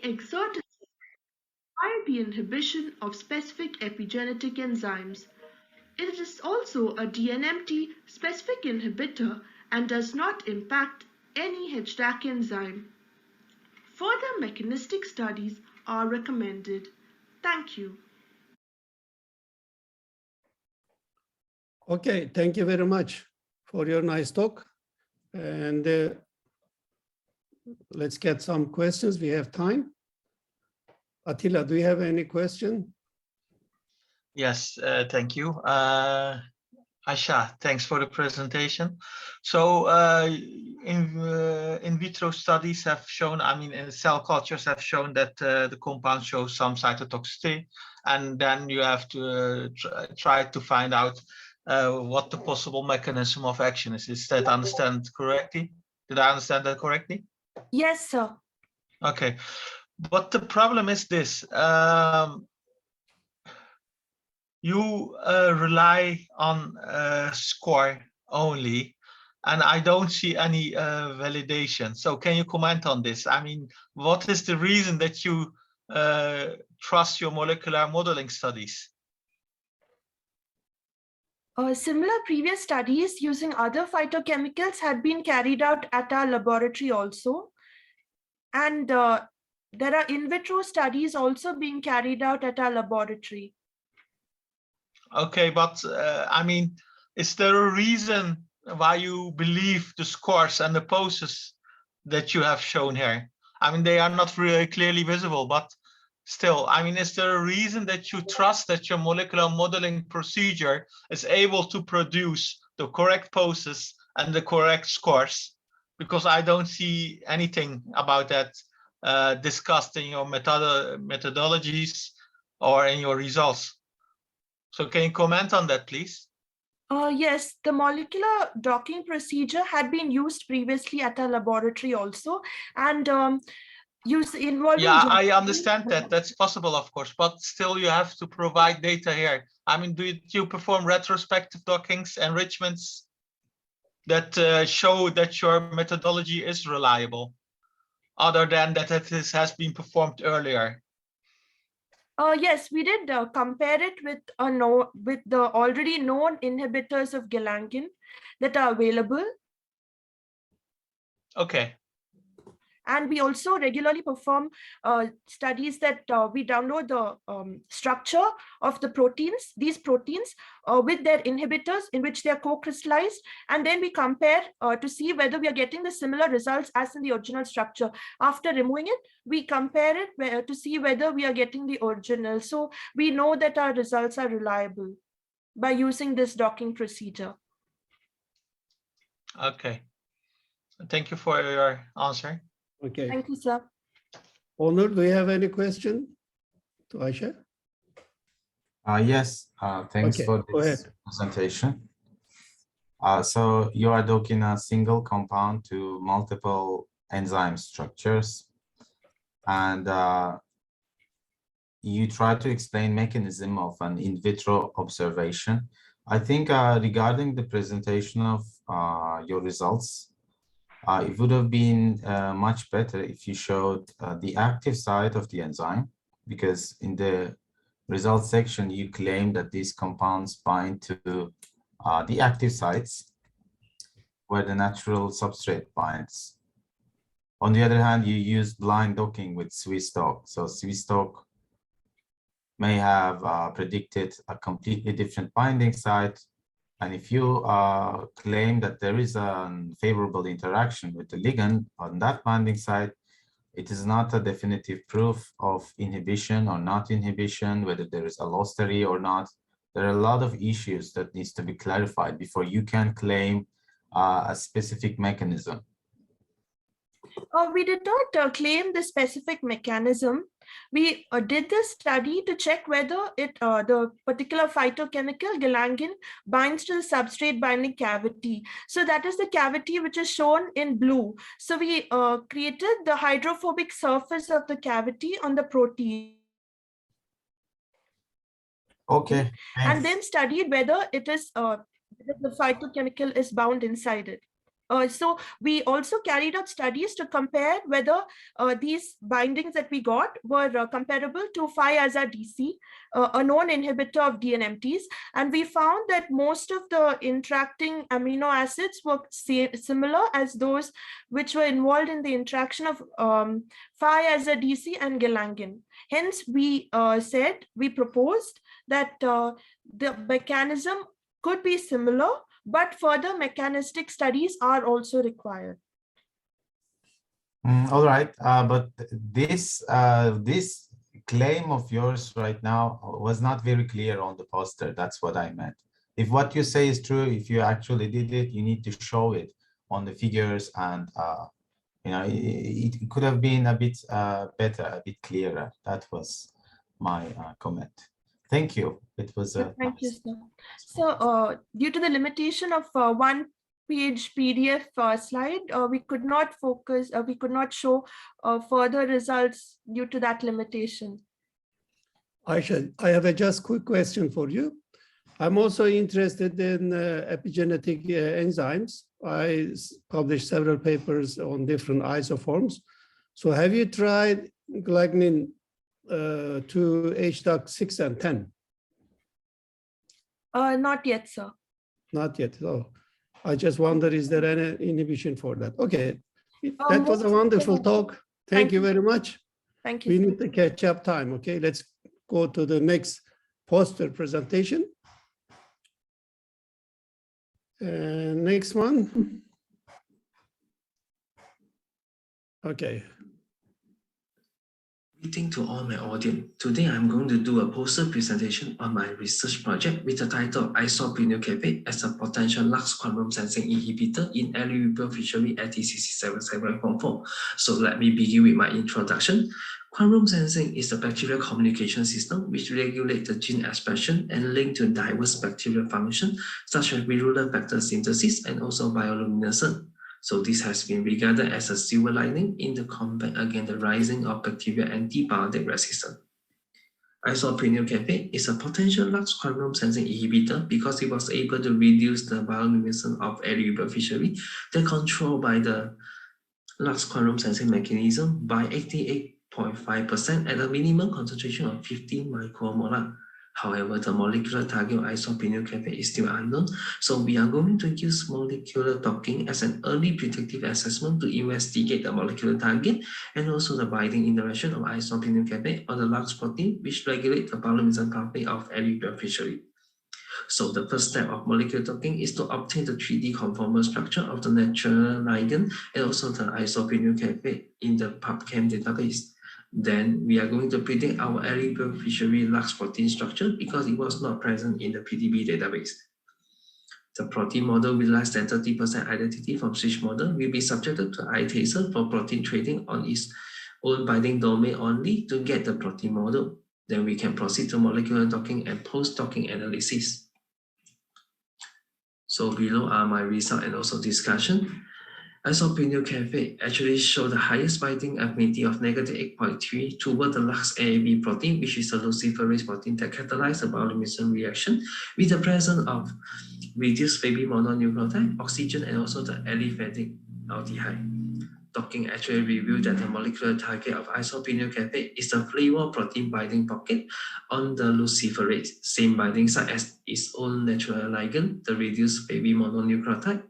exert itself by the inhibition of specific epigenetic enzymes. It is also a DNMT specific inhibitor and does not impact any HDAC enzyme. Further mechanistic studies are recommended. Thank you. Okay, thank you very much for your nice talk. And let's get some questions. We have time. Attila, do you have any question? Yes, thank you. Aisha, thanks for the presentation. So in vitro studies have shown, I mean, in cell cultures have shown that the compound shows some cytotoxicity, and then you have to try to find out what the possible mechanism of action is. Is that understand correctly? Did I understand that correctly? Yes, sir. Okay, but the problem is this. You rely on score only, and I don't see any validation. So can you comment on this? I mean, what is the reason that you trust your molecular modeling studies? Similar previous studies using other phytochemicals had been carried out at our laboratory also. And there are in vitro studies also being carried out at our laboratory. Okay, but I mean, is there a reason why you believe the scores and the poses that you have shown here? I mean, they are not really clearly visible, but still, I mean, is there a reason that you trust that your molecular modeling procedure is able to produce the correct poses and the correct scores? Because I don't see anything about that discussed in your methodologies or in your results. So can you comment on that, please? Yes, the molecular docking procedure had been used previously at our laboratory also, and involving. Yeah, I understand that. That's possible, of course, but still you have to provide data here. I mean, do you perform retrospective dockings, enrichments that show that your methodology is reliable, other than that it has been performed earlier? Yes, we did compare it with the already known inhibitors of galantin that are available. Okay. And we also regularly perform studies that we download the structure of the proteins, these proteins, with their inhibitors in which they are co-crystallized. And then we compare to see whether we are getting the similar results as in the original structure. After removing it, we compare it to see whether we are getting the original. So we know that our results are reliable by using this docking procedure. Okay. Thank you for your answer. Okay. Thank you, sir. Onur, do you have any question to Aisha? Yes, thanks Okay, for this presentation. So you are docking a single compound to multiple enzyme structures, and you try to explain mechanism of an in vitro observation. I think regarding the presentation of your results, it would have been much better if you showed the active site of the enzyme, because in the results section, you claim that these compounds bind to the active sites where the natural substrate binds. On the other hand, you use blind docking with Swiss-Dock. So Swiss-Dock may have predicted a completely different binding site. And if you claim that there is a favorable interaction with the ligand on that binding site, it is not a definitive proof of inhibition or not inhibition, whether there is allostery or not. There are a lot of issues that needs to be clarified before you can claim a specific mechanism. We did not claim the specific mechanism. We did this study to check whether the particular phytochemical galantin binds to the substrate binding cavity. So that is the cavity which is shown in blue. So we created the hydrophobic surface of the cavity on the protein. Okay. And then studied whether it is the phytochemical is bound inside it. So we also carried out studies to compare whether these bindings that we got were comparable to 5-AZA-DC, a known inhibitor of DNMTs. And we found that most of the interacting amino acids were similar as those which were involved in the interaction of 5-AZA-DC and gelangin. Hence, we proposed that the mechanism could be similar, but further mechanistic studies are also required. All right, but this claim of yours right now was not very clear on the poster. That's what I meant. If what you say is true, if you actually did it, you need to show it on the figures, and you know, it could have been a bit better, a bit clearer. That was my comment. Thank you. It was thank you, sir. So due to the limitation of 1-page PDF slide, we could not focus, we could not show further results due to that limitation. I have a just quick question for you. I'm also interested in epigenetic enzymes. I published several papers on different isoforms. So have you tried glycanin to HDOC6 and 10? Not yet, sir. Not yet. Oh, I just wonder, is there any inhibition for that? Okay, that was a wonderful talk. Thank you very much. Thank you. We need to catch up time. Okay, let's go to the next poster presentation. Next one. Okay. Greeting to all my audience. Today I'm going to do a poster presentation on my research project with the title IsO-prenylcaffeate as a potential Lux quantum sensing inhibitor in alluvial fishery at TCC7744. So let me begin with my introduction. Quantum sensing is a bacterial communication system which regulates the gene expression and linked to diverse bacterial functions such as viral vector synthesis and also bioluminescence. So this has been regarded as a silver lining in the combat against the rising of bacterial antibiotic resistance. IsO-prenylcaffeate is a potential Lux quantum sensing inhibitor because it was able to reduce the bioluminescence of alluvial fishery that controlled by the Lux quantum sensing mechanism by 88.5% at a minimum concentration of 15 micromolar. However, the molecular target of IsO-prenylcaffeate is still unknown, so we are going to use molecular docking as an early predictive assessment to investigate the molecular target and also the binding interaction of IsO-prenylcaffeate on the Lux protein, which regulates the bioluminescence pathway of alluvial fishery. So the first step of molecular docking is to obtain the 3D conformal structure of the natural ligand and also the IsO-prenylcaffeate in the PubChem database. Then we are going to predict our alluvial fishery Lux protein structure because it was not present in the PDB database. The protein model with less than 30% identity from switch model will be subjected to iTaser for protein trading on its own binding domain only to get the protein model. Then we can proceed to molecular docking and post-docking analysis. So below are my result and also discussion. IsO-prenylcaffeate actually show the highest binding affinity of -8.3 toward the Lux AAB protein, which is a luciferase protein that catalyzes the bioluminescence reaction with the presence of reduced baby mononucleotide, oxygen, and also the aliphatic aldehyde. Docking actually revealed that the molecular target of IsO-prenylcaffeate is the flavor protein binding pocket on the luciferase, same binding site as its own natural ligand, the reduced baby mononucleotide.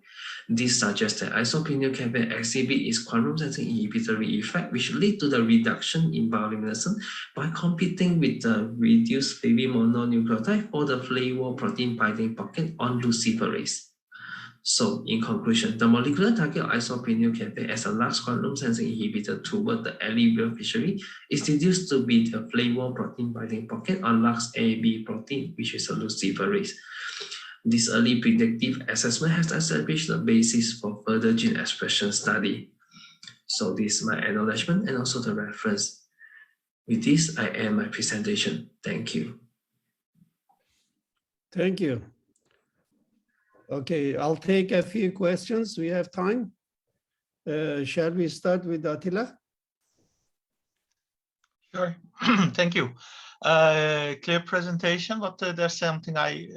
This suggests that IsO-prenylcaffeate exhibit its quantum sensing inhibitory effect, which lead to the reduction in bioluminescence by competing with the reduced baby mononucleotide or the flavor protein binding pocket on luciferase. So, in conclusion, the molecular target of IsO-prenylcaffeate as a Lux quantum sensing inhibitor toward the alluvial fishery is deduced to be the flavor protein binding pocket on Lux AAB protein, which is a luciferase. This early predictive assessment has established the basis for further gene expression study. So this is my acknowledgement and also the reference. With this, I end my presentation. Thank you. Thank you. Okay, I'll take a few questions. We have time. Shall we start with Attila? Sure. Thank you. Clear presentation, but there's something I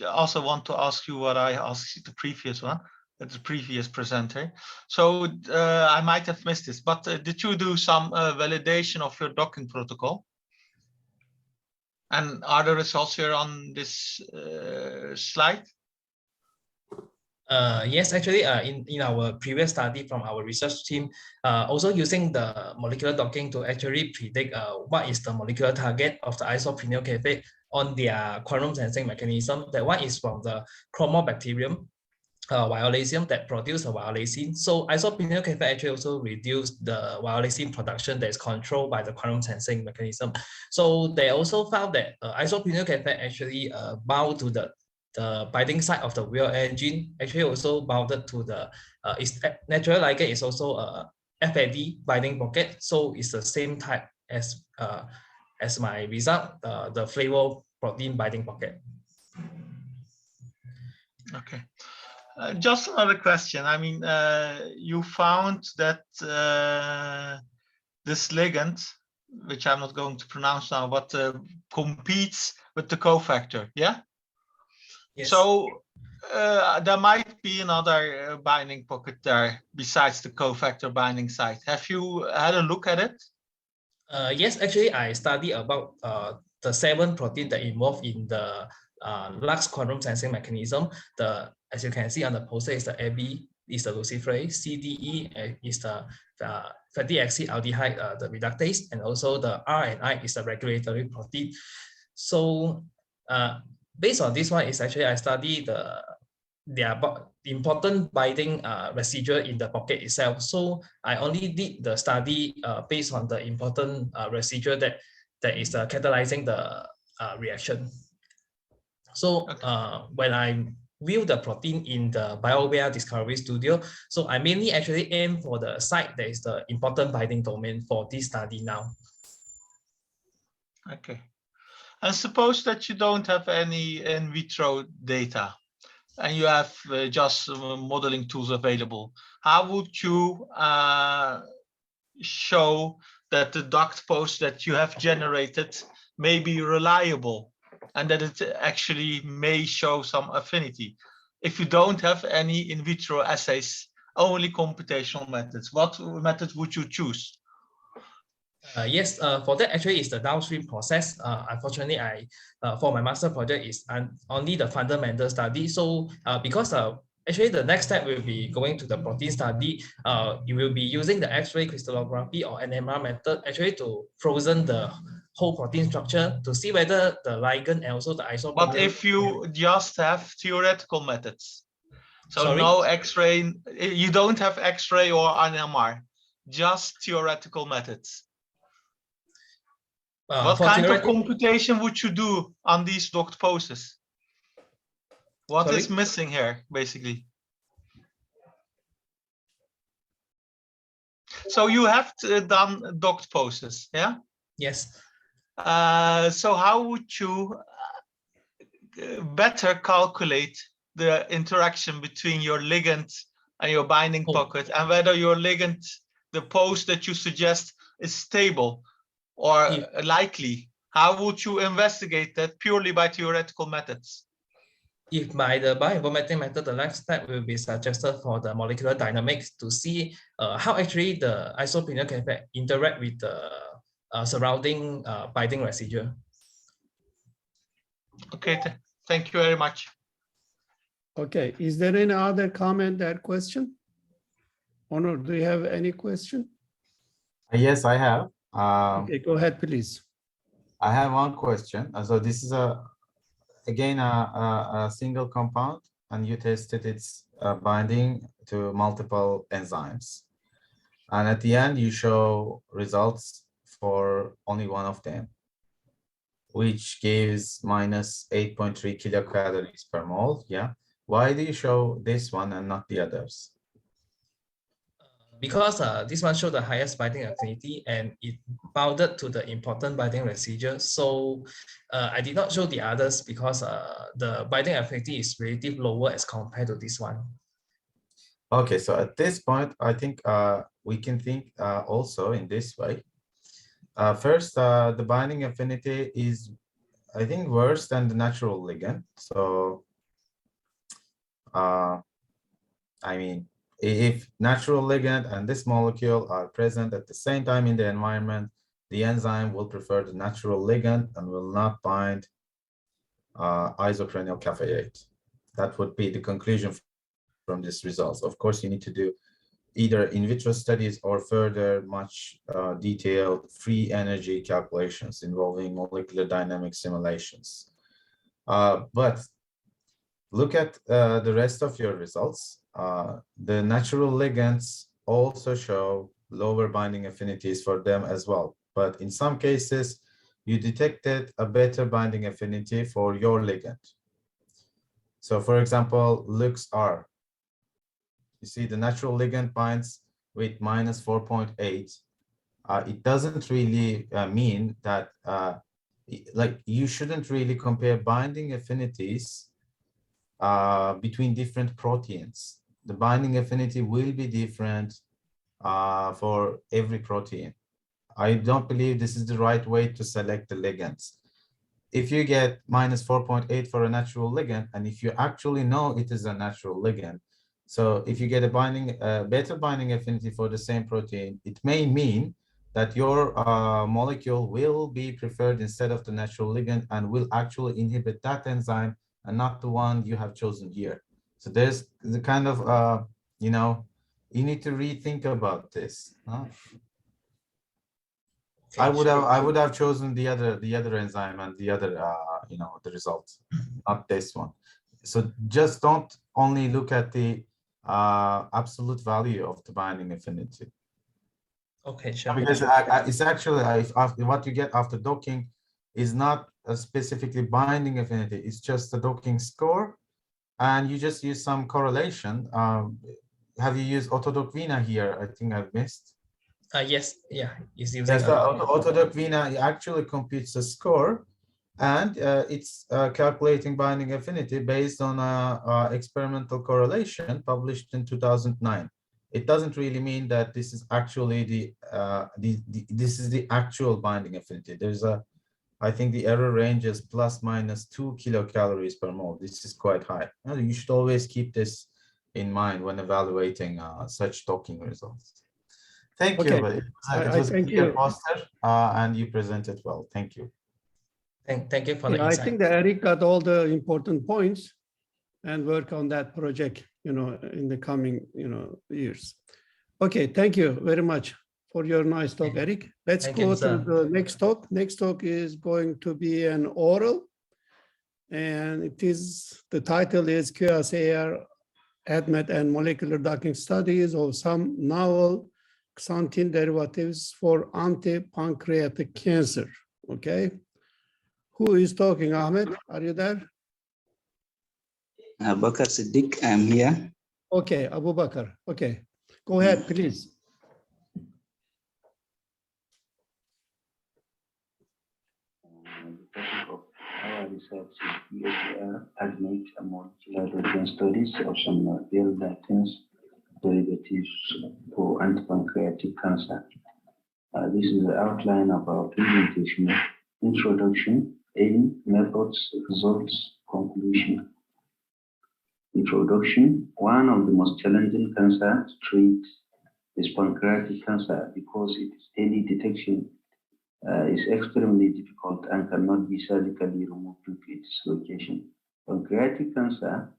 also want to ask you what I asked the previous one. the previous presenter. So I might have missed this, but did you do some validation of your docking protocol? And are the results here on this slide? Yes, actually, in our previous study from our research team, also using the molecular docking to actually predict what is the molecular target of the isoprenal cafe on their quantum sensing mechanism. That one is from the chromobacterium, violacin that produce a violacin. So isoprenal cafe actually also reduce the violacin production that is controlled by the quantum sensing mechanism. So they also found that isoprenal cafe actually bound to the binding site of the real engine, actually also bounded to the its natural ligand is also a FAD binding pocket, so it's the same type as my result, the flavor protein binding pocket. Okay. Just another question. I mean, you found that this ligand, which I'm not going to pronounce now, but competes with the cofactor, yeah? Yes. So there might be another binding pocket there besides the cofactor binding site. Have you had a look at it? Yes, actually, I studied about the 7 proteins that involved in the Lux quantum sensing mechanism. As you can see on the poster, is the AB is the luciferase, CDE is the fatty acid aldehyde, the reductase, and also the RNI is the regulatory protein. So based on this one, is actually I studied the important binding residue in the pocket itself. So I only did the study based on the important residue that is catalyzing the reaction. So when I view the protein in the BioVia Discovery Studio, so I mainly actually aim for the site that is the important binding domain for this study now. Okay. And suppose that you don't have any in vitro data and you have just modeling tools available. How would you show that the duct post that you have generated may be reliable and that it actually may show some affinity? If you don't have any in vitro assays, only computational methods, what method would you choose? Yes, for that actually is the downstream process. Unfortunately, I for my master project is only the fundamental study. So because actually the next step will be going to the protein study. You will be using the X-ray crystallography or NMR method actually to frozen the whole protein structure to see whether the ligand and also the isoprene. But if you just have theoretical methods, so sorry? No X-ray, you don't have X-ray or NMR, just theoretical methods. What kind of computation would you do on these docked poses? What is missing here, basically? So you have done docked poses, yeah? Yes. So how would you better calculate the interaction between your ligand and your binding pocket, and whether your ligand, the pose that you suggest, is stable or likely? How would you investigate that purely by theoretical methods? If by the bioinformatic method, the next step will be suggested for the molecular dynamics to see how actually the isoprenal cafe interact with the surrounding binding residue. Okay, thank you very much. Okay, is there any other comment or question? Honor, do you have any question? Yes, I have. Okay, go ahead, please. I have one question. So this is again a single compound, and you tested its binding to multiple enzymes. And at the end, you show results for only one of them, which gives minus 8.3 kilocalories per mole. Yeah. Why do you show this one and not the others? Because this one showed the highest binding affinity and it bounded to the important binding residue. So I did not show the others because the binding affinity is relatively lower as compared to this one. Okay, so at this point, I think we can think also in this way. First, the binding affinity is, I think, worse than the natural ligand. So I mean, if natural ligand and this molecule are present at the same time in the environment, the enzyme will prefer the natural ligand and will not bind isoprenyl caffeate. That would be the conclusion from these results. Of course, you need to do either in vitro studies or further much detailed free energy calculations involving molecular dynamic simulations. But look at the rest of your results. The natural ligands also show lower binding affinities for them as well. But in some cases, you detected a better binding affinity for your ligand. So for example, LuxR. You see the natural ligand binds with minus 4.8. It doesn't really mean that, like, you shouldn't really compare binding affinities between different proteins. The binding affinity will be different for every protein. I don't believe this is the right way to select the ligands. If you get minus 4.8 for a natural ligand, and if you actually know it is a natural ligand, so if you get a better binding affinity for the same protein, it may mean that your molecule will be preferred instead of the natural ligand and will actually inhibit that enzyme and not the one you have chosen here. So there's the kind of, you know, you need to rethink about this. Huh? Okay, I would have chosen the other enzyme and the other you know, the result, not this one. So just don't only look at the absolute value of the binding affinity. Okay, sure. Because it's actually what you get after docking is not a specifically binding affinity. It's just the docking score, and you just use some correlation. Have you used Autodoc Vina here? I think I've missed. Yes, yeah, it's using Yes, the Autodoc Vina actually computes the score, and it's calculating binding affinity based on a experimental correlation published in 2009. It doesn't really mean that this is actually this is the actual binding affinity. There's I think the error range is plus minus 2 kilocalories per mole. This is quite high. You should always keep this in mind when evaluating such docking results. Thank you. But it was a clear poster, and you presented well. Thank you. Thank you for the I insight. think that Eric got all the important points and work on that project, you know, in the coming, you know, years. Okay, thank you very much for your nice talk, Eric. Let's go to the next talk. Next talk is going to be an oral, and the title is QSAR, ADMET and molecular docking studies of some novel xanthine derivatives for anti-pancreatic cancer. Okay. Who is talking, Ahmed? Are you there? Bakar Siddiq, I'm here. Okay, Abu Bakr. Okay, go ahead, please. The topic of our research is QSAR, ADMET, and molecular docking studies of some bioreactants derivatives for anti-pancreatic cancer. This is the outline of our presentation: introduction, aim, methods, results, conclusion. Introduction: one of the most challenging cancers to treat is pancreatic cancer because its early detection is extremely difficult and cannot be surgically removed due to its location. Pancreatic cancer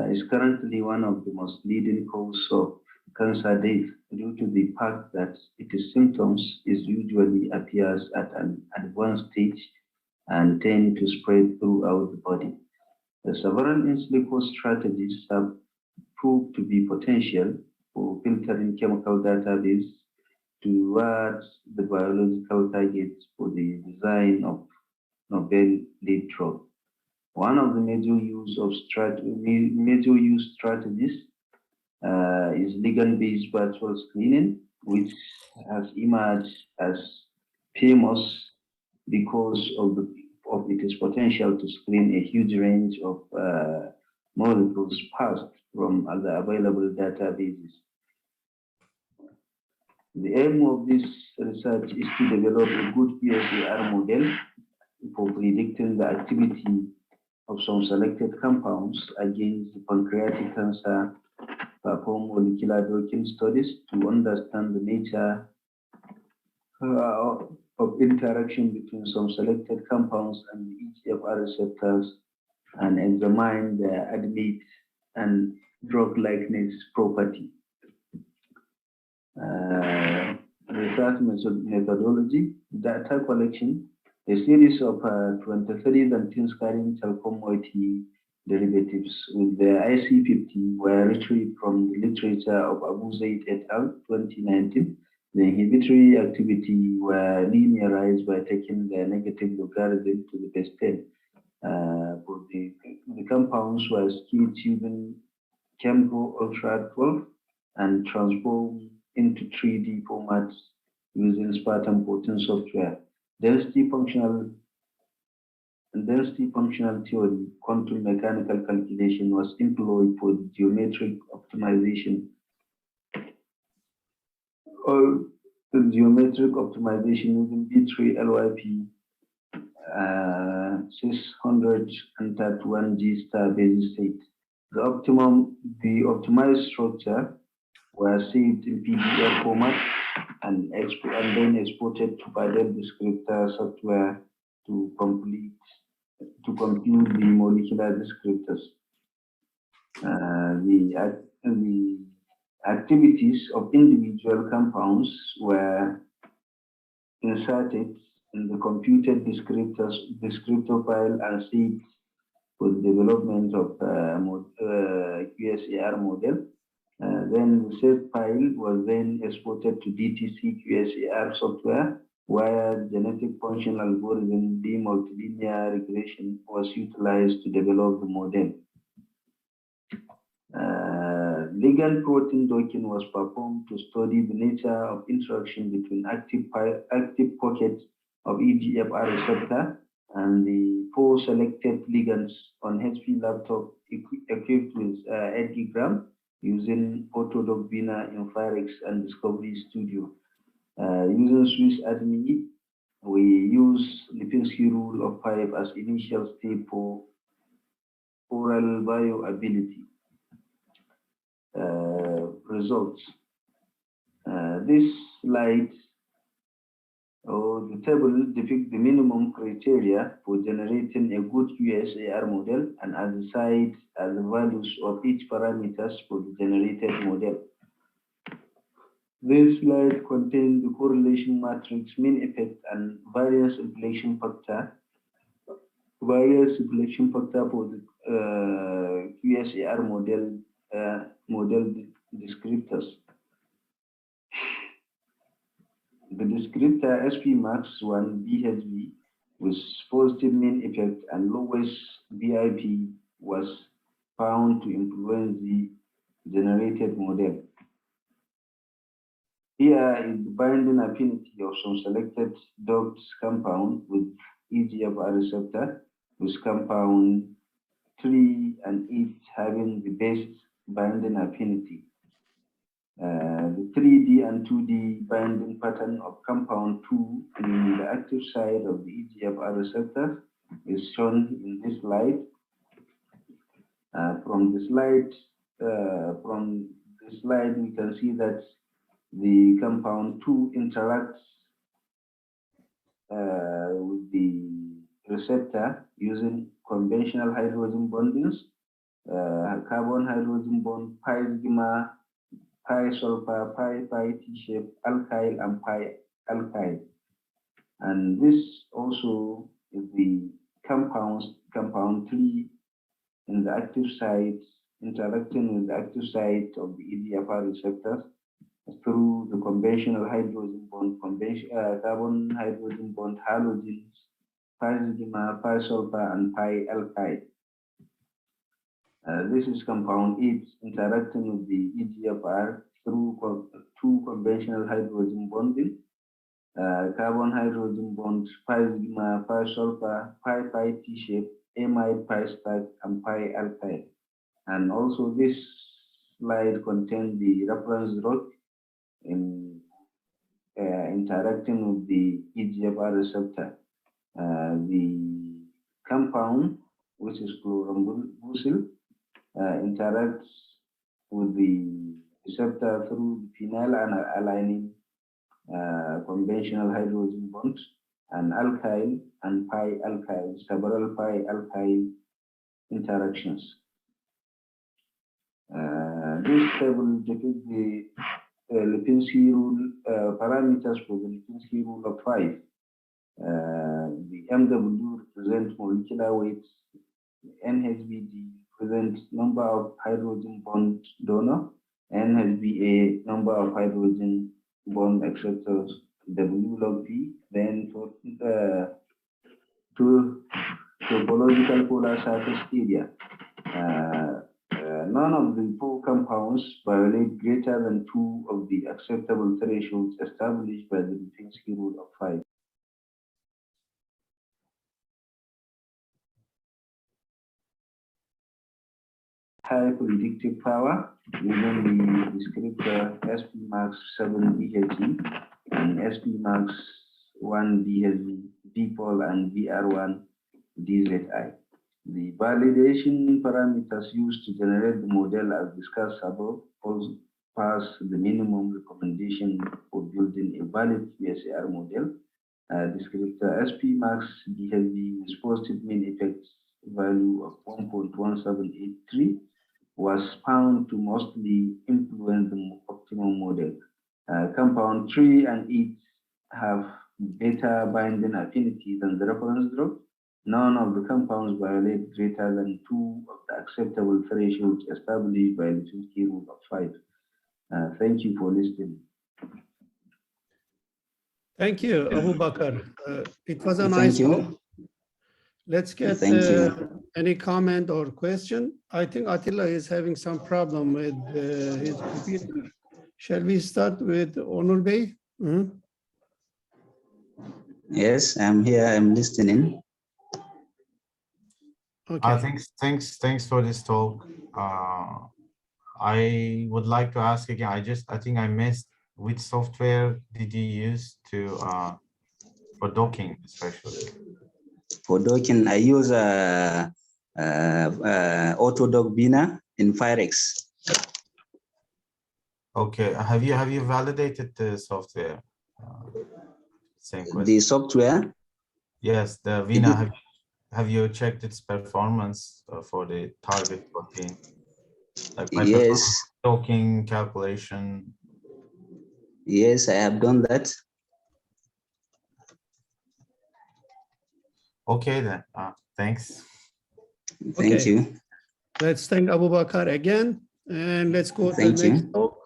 is currently one of the most leading causes of cancer death due to the fact that its symptoms usually appears at an advanced stage and tend to spread throughout the body. Several in silico strategies have proved to be potential for filtering chemical database towards the biological targets for the design of novel lead drug. One of the major use strategies is ligand-based virtual screening, which has emerged as famous because of its potential to screen a huge range of molecules passed from the available databases. The aim of this research is to develop a good QSAR model for predicting the activity of some selected compounds against the pancreatic cancer, perform molecular docking studies to understand the nature of interaction between some selected compounds and the EGFR receptors, and examine their admit and drug likeness property. Research methodology, data collection, a series of 23 lantine chalcone moiety derivatives with the IC50 were retrieved from the literature of Abu Zaid et al. 2019. The inhibitory activity were linearized by taking the negative logarithm to the base 10. The compounds were skewed using Chemco Ultra 12 and transformed into 3D formats using Spartan protein software. Density functional theory, quantum mechanical calculation was employed for the geometric optimization. The geometric optimization using B3 LYP 631G star basis state. The optimized structure were saved in PDF format and then exported to Padel descriptor software to compute the molecular descriptors. The activities of individual compounds were inserted in the computed descriptor file and saved for the development of QSAR model. Then the saved file was then exported to DTC QSAR software, where genetic function algorithm multilinear regression was utilized to develop the model. Ligand protein docking was performed to study the nature of interaction between active pockets of EGFR receptor and the 4 selected ligands on HP laptop equipped with 8 gram using Autodoc Vina, Infirex, and Discovery Studio. Using Swiss admin, we use Lipinski rule of 5 as initial step for oral bioavailability. Results. This slide or the table depicts the minimum criteria for generating a good QSAR model, and at the side are the values of each parameters for the generated model. This slide contains the correlation matrix, mean effect, and variance inflection factor. Variance inflection factor for the QSAR model descriptors. The descriptor SPmax1 BHB with positive mean effect and lowest BIP was found to influence the generated model. Here is the binding affinity of some selected docked compound with EGFR receptor, with compound 3 and 8 having the best binding affinity. The 3D and 2D binding pattern of compound 2 in the active side of the EGFR receptor is shown in this slide. From the slide, we can see that the compound 2 interacts with the receptor using conventional hydrogen bondings, carbon hydrogen bond, pi sigma, pi sulfur, pi T-shape, alkyl, and pi alkyl. And this also is the compound 3 in the active site, interacting with the active site of the EGFR receptors through the conventional hydrogen bond, carbon hydrogen bond, halogens, pi sigma, pi sulfur, and pi alkyl. This is compound 8 interacting with the EGFR through 2 conventional hydrogen bonding, carbon hydrogen bonds, pi sigma, pi sulfur, pi T-shape, amide, pi stack, and pi alkyl. And also this slide contains the reference drug in interacting with the EGFR receptor. The compound which is chlorambucil, interacts with the receptor through phenyl and alanine conventional hydrogen bonds, and alkyl and pi alkyl, several pi alkyl interactions. This table depicts the Lipinski rule parameters for the Lipinski rule of 5. The MW represents molecular weights, NHBD represents number of hydrogen bond donor, NHBA number of hydrogen bond acceptors, W log P, then for the topological polar surface area. None of the four compounds violate greater than 2 of the acceptable thresholds established by the Lipinski rule of 5. High predictive power using the descriptor SP-max 7DHE and SP-max 1DHE, dpol, and VR1 DZI. The validation parameters used to generate the model as discussed above also pass the minimum recommendation for building a valid QSAR model. Descriptor SP-max DHE with positive mean effect value of 1.1783 was found to mostly influence the optimum model. Compound 3 and 8 have better binding affinity than the reference drug. None of the compounds violate greater than 2 of the acceptable thresholds established by the Lipinski rule of 5. Thank you for listening. Thank you, Abu Bakr. It was a nice talk. Let's get any comment or question. I think Attila is having some problem with his computer. Shall we start with Onur Bey? Yes, I'm here. I'm listening. Okay. Thanks for this talk. I would like to ask again. I think I missed which software did you use to for docking, especially? For docking, I use Autodoc Bina in Firex. Okay. Have you validated the software? Same question. The software? Yes, the Vina. Have you checked its performance for the target protein? Like yes. Docking calculation. Yes, I have done that. Okay then. Thanks. Thank you. Let's thank Abu Bakr again, and let's go to the next talk.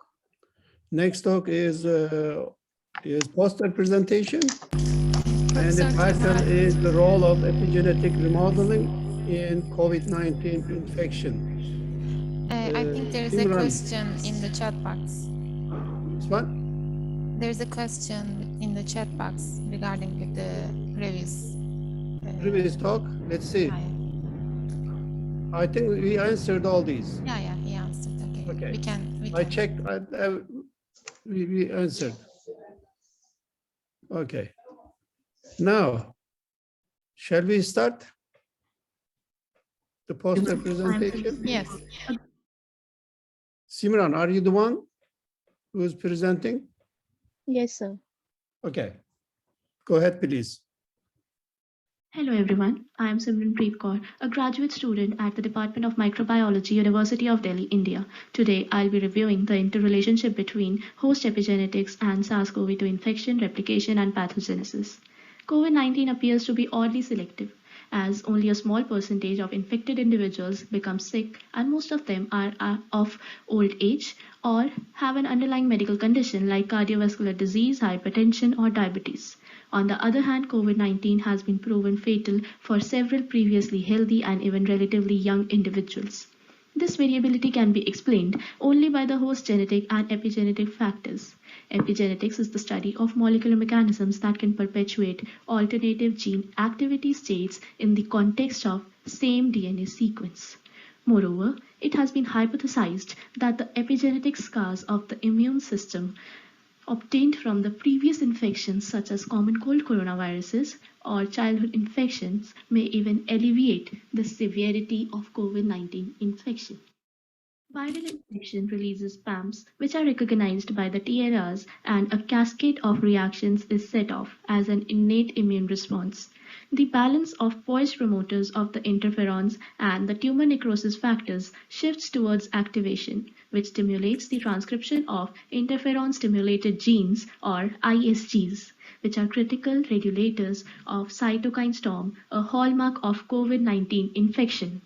Next talk is poster presentation, and the title is the role of epigenetic remodeling in COVID-19 infection. I think there is a question in the chat box. What? There's a question in the chat box regarding the previous talk. Let's see. I think we answered all these. Yeah, he answered. Okay. We can. I checked. We answered. Okay. Now, shall we start the poster presentation? Yes. Simran, are you the one who is presenting? Yes, sir. Okay. Go ahead, please. Hello, everyone. I am Simranpreet Kaur, a graduate student at the Department of Microbiology, University of Delhi, India. Today, I'll be reviewing the interrelationship between host epigenetics and SARS-CoV-2 infection, replication, and pathogenesis. COVID-19 appears to be oddly selective, as only a small percentage of infected individuals become sick, and most of them are of old age or have an underlying medical condition like cardiovascular disease, hypertension, or diabetes. On the other hand, COVID-19 has been proven fatal for several previously healthy and even relatively young individuals. This variability can be explained only by the host genetic and epigenetic factors. Epigenetics is the study of molecular mechanisms that can perpetuate alternative gene activity states in the context of same DNA sequence. Moreover, it has been hypothesized that the epigenetic scars of the immune system obtained from the previous infections such as common cold coronaviruses or childhood infections may even alleviate the severity of COVID-19 infection. Viral infection releases PAMs, which are recognized by the TLRs, and a cascade of reactions is set off as an innate immune response. The balance of poised promoters of the interferons and the tumor necrosis factors shifts towards activation, which stimulates the transcription of interferon-stimulated genes or ISGs, which are critical regulators of cytokine storm, a hallmark of COVID-19 infection.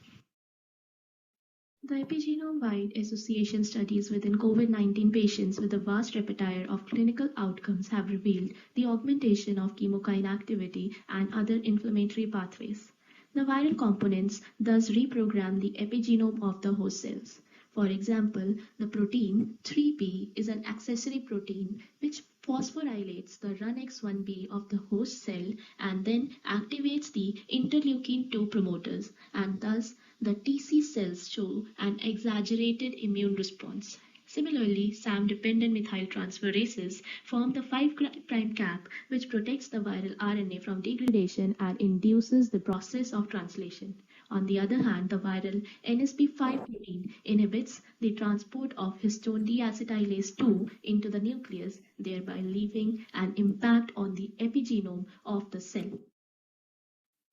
The epigenome-wide association studies within COVID-19 patients with a vast repertoire of clinical outcomes have revealed the augmentation of chemokine activity and other inflammatory pathways. The viral components thus reprogram the epigenome of the host cells. For example, the protein 3p is an accessory protein which phosphorylates the RUNX1B of the host cell and then activates the interleukin-2 promoters, and thus the TC cells show an exaggerated immune response. Similarly, SAM-dependent methyltransferases form the 5' cap, which protects the viral RNA from degradation and induces the process of translation. On the other hand, the viral NSP5 protein inhibits the transport of histone deacetylase 2 into the nucleus, thereby leaving an impact on the epigenome of the cell.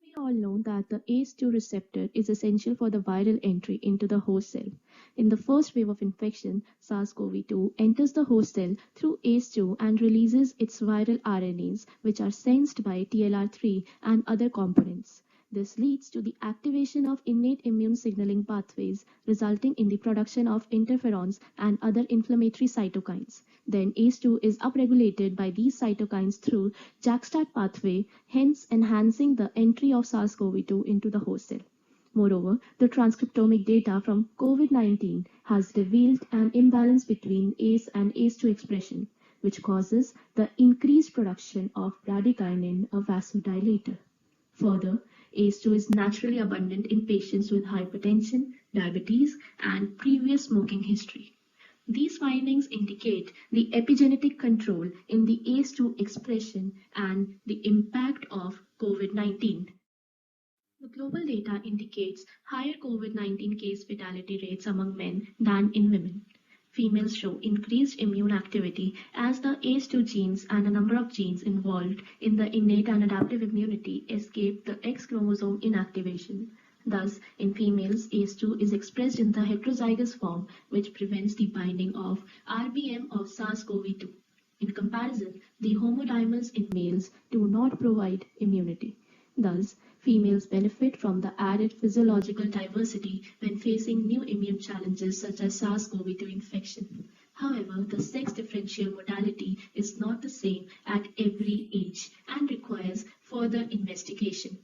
We all know that the ACE2 receptor is essential for the viral entry into the host cell. In the first wave of infection, SARS-CoV-2 enters the host cell through ACE2 and releases its viral RNAs, which are sensed by TLR3 and other components. This leads to the activation of innate immune signaling pathways, resulting in the production of interferons and other inflammatory cytokines. Then ACE2 is upregulated by these cytokines through JAK-STAT pathway, hence enhancing the entry of SARS-CoV-2 into the host cell. Moreover, the transcriptomic data from COVID-19 has revealed an imbalance between ACE and ACE2 expression, which causes the increased production of bradykinin, a vasodilator. Further, ACE2 is naturally abundant in patients with hypertension, diabetes, and previous smoking history. These findings indicate the epigenetic control in the ACE2 expression and the impact of COVID-19. The global data indicates higher COVID-19 case fatality rates among men than in women. Females show increased immune activity as the ACE2 genes and a number of genes involved in the innate and adaptive immunity escape the X chromosome inactivation. Thus, in females, ACE2 is expressed in the heterozygous form, which prevents the binding of RBM of SARS-CoV-2. In comparison, the homodimers in males do not provide immunity. Thus, females benefit from the added physiological diversity when facing new immune challenges such as SARS-CoV-2 infection. However, the sex differential modality is not the same at every age and requires further investigation.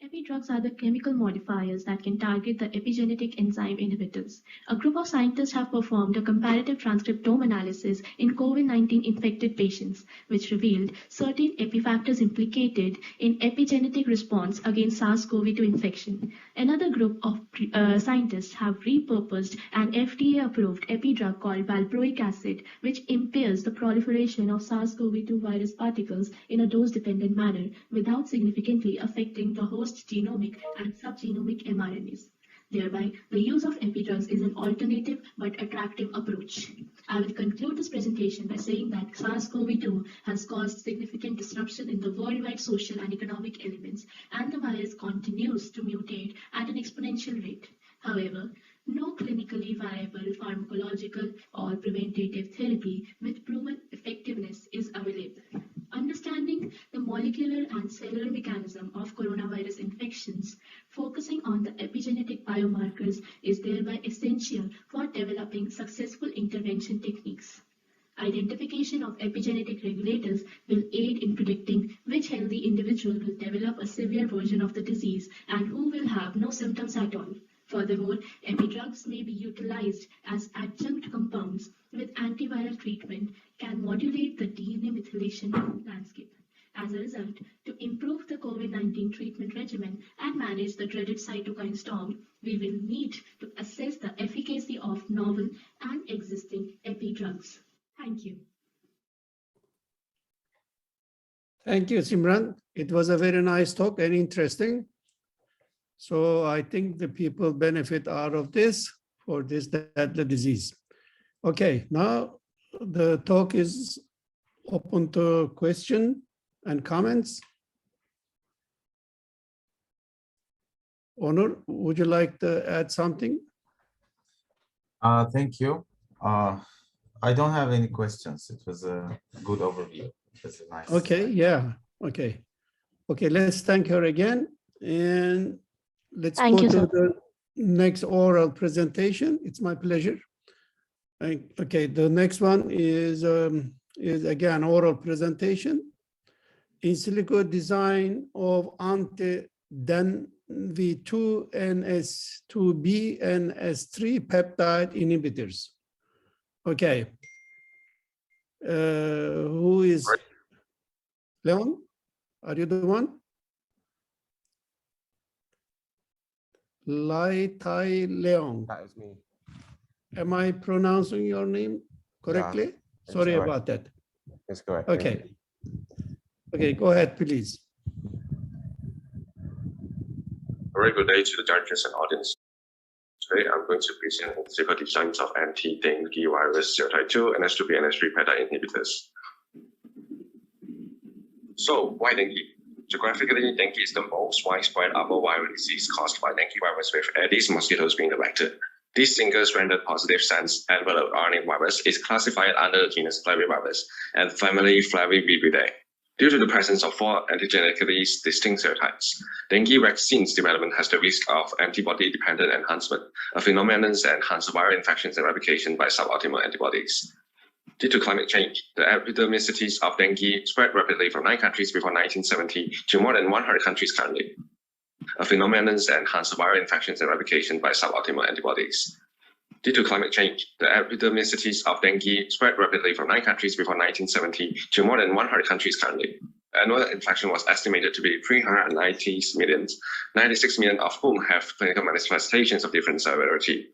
Epidrugs are the chemical modifiers that can target the epigenetic enzyme inhibitors. A group of scientists have performed a comparative transcriptome analysis in COVID-19 infected patients, which revealed certain epifactors implicated in epigenetic response against SARS-CoV-2 infection. Another group of scientists have repurposed an FDA-approved epidrug called valproic acid, which impairs the proliferation of SARS-CoV-2 virus particles in a dose-dependent manner without significantly affecting the host genomic and subgenomic mRNAs. Thereby, the use of epidrugs is an alternative but attractive approach. I will conclude this presentation by saying that SARS-CoV-2 has caused significant disruption in the worldwide social and economic elements, and the virus continues to mutate at an exponential rate. However, no clinically viable pharmacological or preventative therapy with proven effectiveness is available. Understanding the molecular and cellular mechanism of coronavirus infections, focusing on the epigenetic biomarkers, is thereby essential for developing successful intervention techniques. Identification of epigenetic regulators will aid in predicting which healthy individual will develop a severe version of the disease and who will have no symptoms at all. Furthermore, epidrugs may be utilized as adjunct compounds with antiviral treatment can modulate the DNA methylation landscape. As a result, to improve the COVID-19 treatment regimen and manage the dreaded cytokine storm, we will need to assess the efficacy of novel and existing epidrugs. Thank you. Thank you, Simran. It was a very nice talk and interesting. So I think the people benefit out of this for this deadly disease. Okay, now the talk is open to question and comments. Onur, would you like to add something? Thank you. I don't have any questions. It was a good overview. It was a nice. Okay, yeah, okay. Okay, let's thank her again. And let's go to the next oral presentation. It's my pleasure. Okay, the next one is again oral presentation. In silico design of anti-Den V2 NS2B and S3 peptide inhibitors. Okay. Who is Leon? Are you the one? Lai Tai Leon. That is me. Am I pronouncing your name correctly? Yeah, sorry correct. about that. That's correct. Okay. Okay, go ahead, please. A very good day to the judges and audience. Today, I'm going to present physical designs of anti-dengue virus serotype 2 and NS2B and NS3 peptide inhibitors. So, why dengue? Geographically, dengue is the most widespread arboviral disease caused by dengue virus, with Aedes mosquitoes being the vector. This single-stranded positive sense envelope RNA virus is classified under the genus Flavivirus and family Flavivividae. Due to the presence of 4 antigenically distinct serotypes, dengue vaccine's development has the risk of antibody-dependent enhancement, a phenomenon that enhances viral infections and replication by suboptimal antibodies. Due to climate change, the epidemicities of dengue spread rapidly from 9 countries before 1970 to more than 100 countries currently, a phenomenon that enhances viral infections and replication by suboptimal antibodies. Due to climate change, the epidemicities of dengue spread rapidly from 9 countries before 1970 to more than 100 countries currently. Annual infection was estimated to be 390 million, 96 million of whom have clinical manifestations of different severity.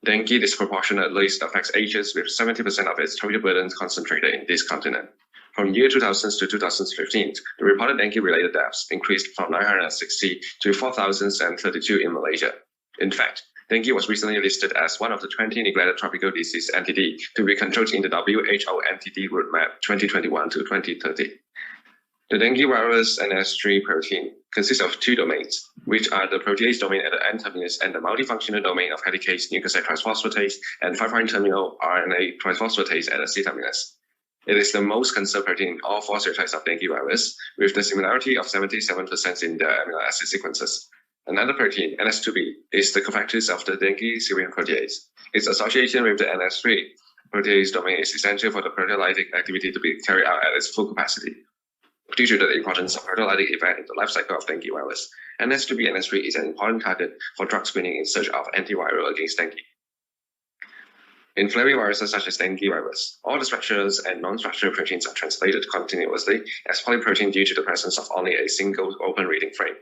Dengue disproportionately affects Asia, with 70% of its total burden concentrated in this continent. From year 2000 to 2015, the reported dengue-related deaths increased from 960 to 4,032 in Malaysia. In fact, dengue was recently listed as one of the 20 neglected tropical disease NTD to be controlled in the WHO NTD roadmap 2021 to 2030. The dengue virus NS3 protein consists of 2 domains, which are the protease domain at the N-terminus and the multifunctional domain of helicase nucleoside triphosphatase and 5' terminal RNA triphosphatase at the C-terminus. It is the most conserved protein in all 4 serotypes of dengue virus, with the similarity of 77% in the amino acid sequences. Another protein, NS2B, is the cofactor of the dengue serine protease. Its association with the NS3 protease domain is essential for the proteolytic activity to be carried out at its full capacity. Due to the importance of proteolytic event in the life cycle of dengue virus, NS2B and NS3 is an important target for drug screening in search of antiviral against dengue. In flaviviruses such as dengue virus, all the structures and non-structural proteins are translated continuously as polyprotein due to the presence of only a single open reading frame.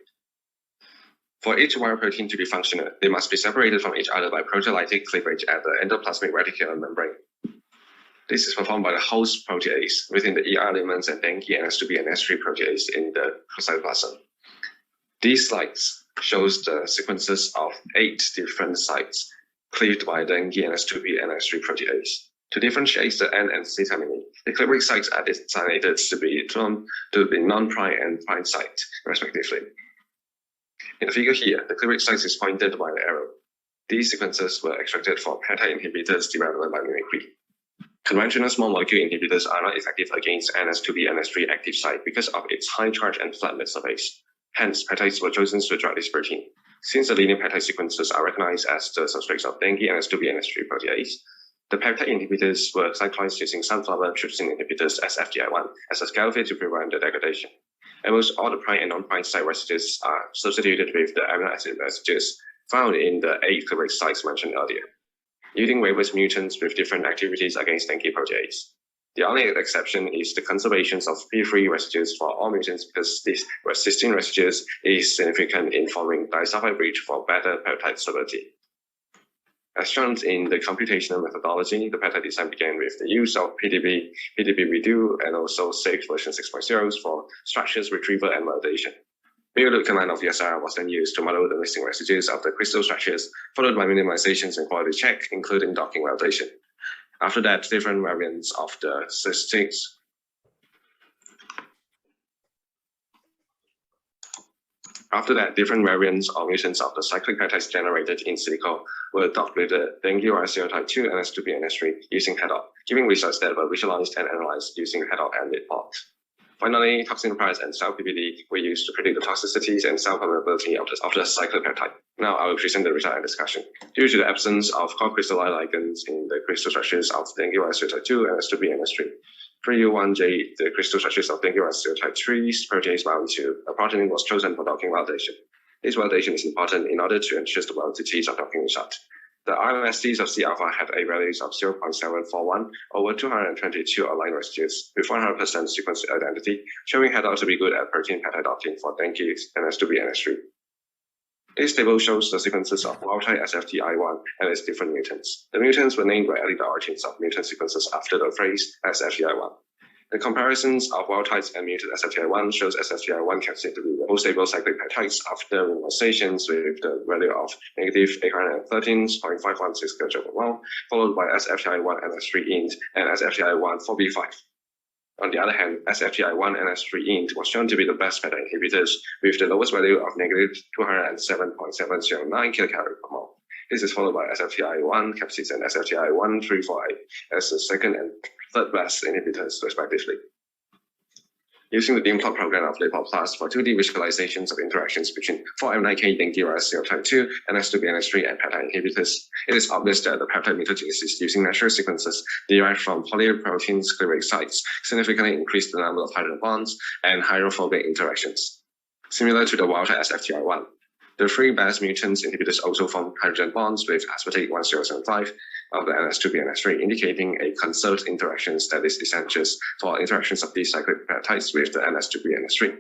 For each viral protein to be functional, they must be separated from each other by proteolytic cleavage at the endoplasmic reticulum membrane. This is performed by the host protease within the ER elements and dengue NS2B and NS3 protease in the cytoplasm. These slides shows the sequences of 8 different sites cleaved by dengue NS2B and NS3 protease. To differentiate the N and C termini, the cleavage sites are designated to be non-prime and prime site, respectively. In the figure here, the cleavage site is pointed by the arrow. These sequences were extracted for peptide inhibitors developed by mimicry. Conventional small molecule inhibitors are not effective against NS2B and NS3 active site because of its high charge and flatness surface. Hence, peptides were chosen to drug this protein. Since the linear peptide sequences are recognized as the substrates of dengue NS2B and NS3 protease, the peptide inhibitors were cyclized using sunflower trypsin inhibitors as FGI1 as a scaffold to prevent the degradation. Almost all the prime and non-prime site residues are substituted with the amino acid residues found in the 8 cleavage sites mentioned earlier, yielding various mutants with different activities against dengue protease. The only exception is the conservation of P3 residues for all mutants because this resisting residues is significant in forming disulfide bridge for better peptide stability. As shown in the computational methodology, the peptide design began with the use of PDB redo, and also saved version 6.0 for structures retrieval and validation. Reload command of ESR was then used to model the missing residues of the crystal structures, followed by minimizations and quality check, including docking validation. After that, different variants of the statistics After that, different variants or mutations of the cyclic peptides generated in silico were docked with the dengue virus serotype 2 and NS2B and NS3 using CADD, giving results that were visualized and analyzed using CADD and midplot. Finally, toxin price and cell PPD were used to predict the toxicities and cell permeability of the cyclic peptide. Now I will present the result and discussion. Due to the absence of co-crystalline ligands in the crystal structures of dengue virus serotype 2 and NS2B and NS3, 3U1J, the crystal structures of dengue virus serotype 3's protease bound to a protein was chosen for docking validation. This validation is important in order to ensure the validity of docking result. The RMSDs of C alpha had a values of 0.741 over 222 aligned residues with 100% sequence identity, showing CADD to be good at protein peptide docking for dengue, NS2B, and NS3. This table shows the sequences of wild-type SFTI1 and its different mutants. The mutants were named by adding the origins of mutant sequences after the phrase SFTI1. The comparisons of wild types and mutant SFTI1 shows SFTI1 capsid to be the most stable cyclic peptides after minimizations with the value of negative 813.516 kJ/mol, followed by SFTI1 NS3 int and SFTI1 4B5. On the other hand, SFTI1 NS3 int was shown to be the best peptide inhibitors with the lowest value of negative 207.709 kcal/mol. This is followed by SFTI1 capsids and SFTI1 348 as the second and third best inhibitors respectively. Using the DIMPLOT program of LabPlot for 2D visualizations of interactions between 4M9K dengue virus serotype 2 and NS2B NS3 and peptide inhibitors, it is obvious that the peptide mutagenesis using natural sequences derived from polyprotein cleavage sites significantly increased the number of hydrogen bonds and hydrophobic interactions. Similar to the wild-type SFTR1, the three best mutants inhibitors also form hydrogen bonds with aspartate 1075 of the NS2B NS3, indicating a conserved interactions that is essential for interactions of these cyclic peptides with the NS2B NS3.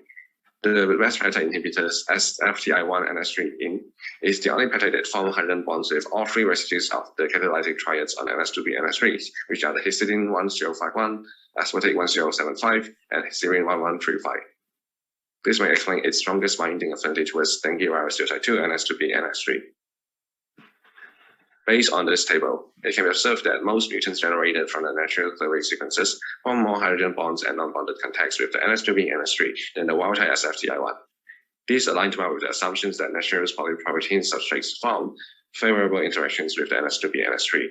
The best peptide inhibitors, SFTI1 NS3 in, is the only peptide that form hydrogen bonds with all three residues of the catalytic triads on NS2B NS3, which are the histidine 1051, aspartate 1075, and histidine 1135. This may explain its strongest binding affinity towards dengue virus serotype 2 and NS2B NS3. Based on this table, it can be observed that most mutants generated from the natural cleavage sequences form more hydrogen bonds and non-bonded contacts with the NS2B NS3 than the wild-type SFTI1. These align well with the assumptions that natural polyprotein substrates form favorable interactions with the NS2B NS3.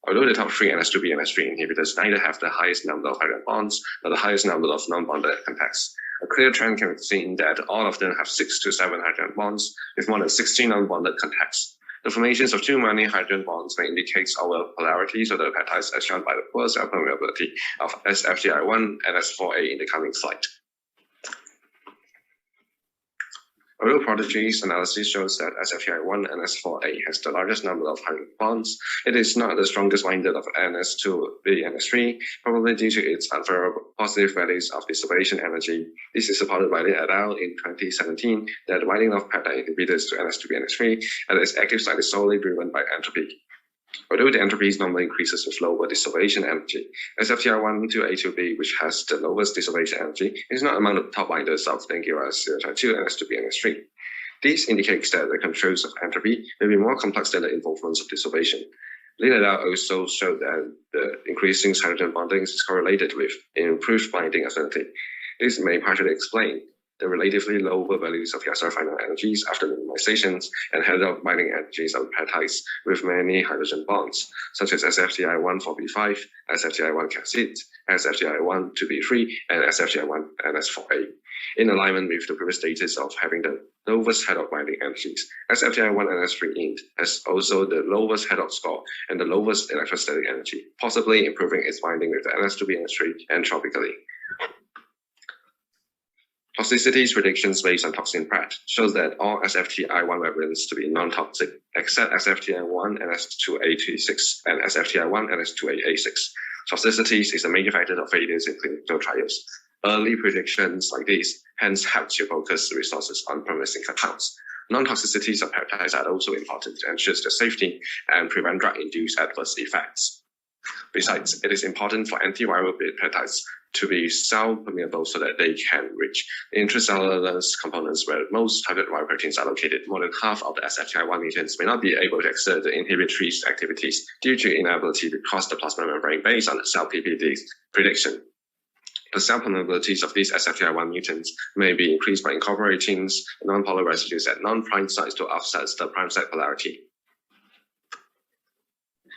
Although the top three NS2B NS3 inhibitors neither have the highest number of hydrogen bonds nor the highest number of non-bonded contacts, a clear trend can be seen that all of them have 6 to 7 hydrogen bonds with more than 16 non-bonded contacts. The formations of too many hydrogen bonds may indicate over polarities of the peptides as shown by the poor cell permeability of SFTI1 and S4A in the coming slide. Although Prodigy's analysis shows that SFTI1 and S4A has the largest number of hydrogen bonds, it is not the strongest binded of NS2B and NS3, probably due to its unfavorable positive values of dissociation energy. This is supported by the et al. In 2017 that the binding of peptide inhibitors to NS2B and NS3 at its active site is solely driven by entropy. Although the entropy normally increases with lower dissociation energy, SFTR1 to A2B, which has the lowest dissociation energy, is not among the top binders of dengue virus serotype 2 and NS2B and NS3. This indicates that the controls of entropy may be more complex than the involvements of dissociation. Lin et al. Also showed that the increasing hydrogen bonding is correlated with improved binding affinity. This may partially explain the relatively lower values of ESR final energies after minimizations and head-up binding energies of peptides with many hydrogen bonds, such as SFTI1 4B5, SFTI1 capsid, SFTI1 2B3, and SFTI1 NS4A. In alignment with the previous status of having the lowest head-up binding energies, SFTI1 NS3 int has also the lowest head-up score and the lowest electrostatic energy, possibly improving its binding with the NS2B NS3 entropically. Toxicities predictions based on toxin PrET shows that all SFTI1 variants to be non-toxic, except SFTI1 NS2A26 and SFTI1 NS2A6. Toxicities is a major factor of failures in clinical trials. Early predictions like these hence help to focus resources on promising compounds. Non-toxicities of peptides are also important to ensure the safety and prevent drug-induced adverse effects. Besides, it is important for antiviral peptides to be cell permeable so that they can reach intracellular components where most target viral proteins are located. More than half of the SFTI1 mutants may not be able to exert the inhibitory activities due to inability to cross the plasma membrane based on the cell PPD prediction. The cell permeabilities of these SFTI1 mutants may be increased by incorporating non-polar residues at non-prime sites to offset the prime site polarity.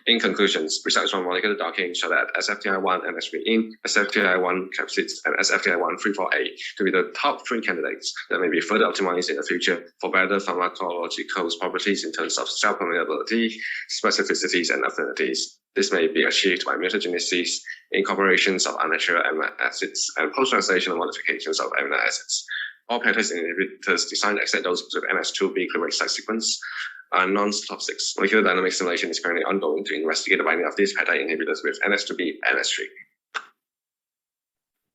In conclusions, research from molecular docking show that SFTI1 NS3 in, SFTI1 capsids, and SFTI1 34A to be the top 3 candidates that may be further optimized in the future for better pharmacological properties in terms of cell permeability, specificities, and affinities. This may be achieved by mutagenesis, incorporations of unnatural amino acids, and post-translational modifications of amino acids. All peptide inhibitors designed except those with NS2B cleavage site sequence are non-toxic. Molecular dynamic simulation is currently ongoing to investigate the binding of these peptide inhibitors with NS2B and NS3.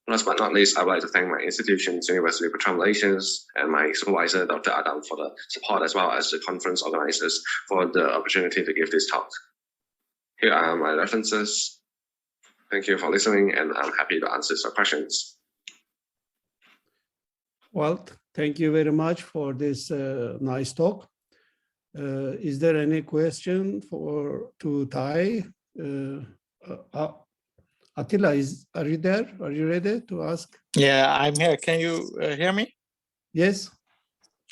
Last but not least, I would like to thank my institutions, University of Petroleum Relations, and my supervisor, Dr. Adam, for the support, as well as the conference organizers for the opportunity to give this talk. Here are my references. Thank you for listening, and I'm happy to answer some questions. Well, thank you very much for this nice talk. Is there any question to Tai? Attila, are you there? Are you ready to ask? Yeah, I'm here. Can you hear me? Yes.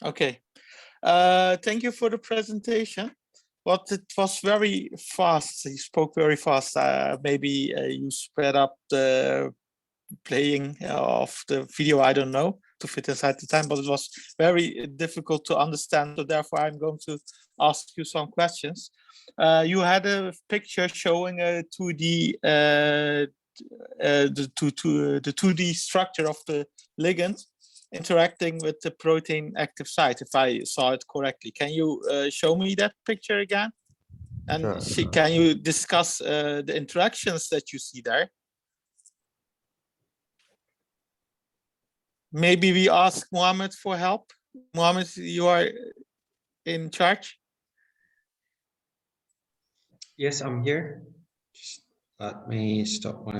Okay. Thank you for the presentation. But it was very fast. You spoke very fast. Maybe you sped up the playing of the video, I don't know, to fit inside the time, but it was very difficult to understand. So therefore, I'm going to ask you some questions. You had a picture showing a 2D, the 2D structure of the ligand interacting with the protein active site, if I saw it correctly. Can you show me that picture again? And Sure. can you discuss the interactions that you see there? Maybe we ask Mohammed for help. Mohammed, you are in charge. Yes, I'm here. Just let me stop my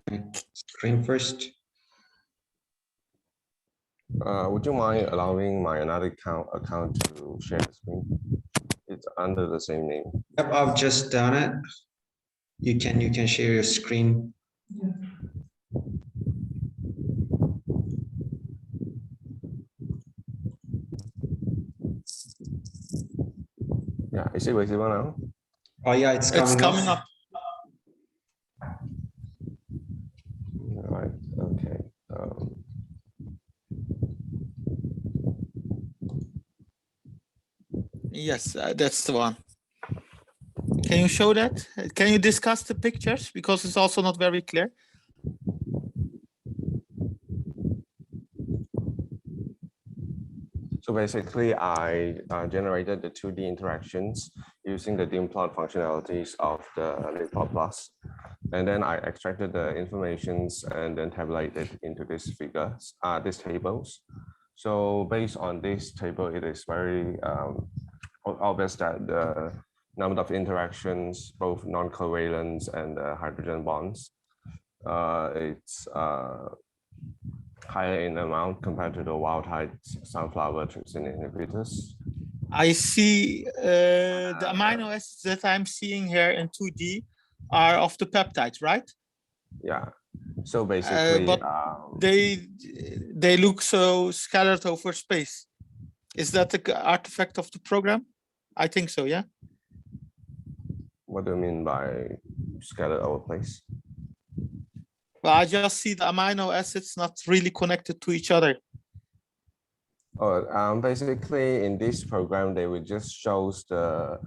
screen first. Would you mind allowing my another account to share the screen? It's under the same name. Yep, I've just done it. You can share your screen. Yeah, is it visible now? Oh yeah, it's coming up. All right, okay. Yes, that's the one. Can you show that? Can you discuss the pictures? Because it's also not very clear. So basically, I generated the 2D interactions using the dim plot functionalities of the LibPlot Plus. And then I extracted the informations and then tabulated into these figures, these tables. So based on this table, it is very obvious that the number of interactions, both non-covalent and hydrogen bonds, it's higher in amount compared to the wild type sunflower trypsin inhibitors. I see the amino acids that I'm seeing here in 2D are of the peptides, right? Yeah. So basically, but they look so scattered over space. Is that the artifact of the program? I think so, yeah. What do you mean by scattered over place? Well, I just see the amino acids not really connected to each other. Oh, basically in this program, they will just show the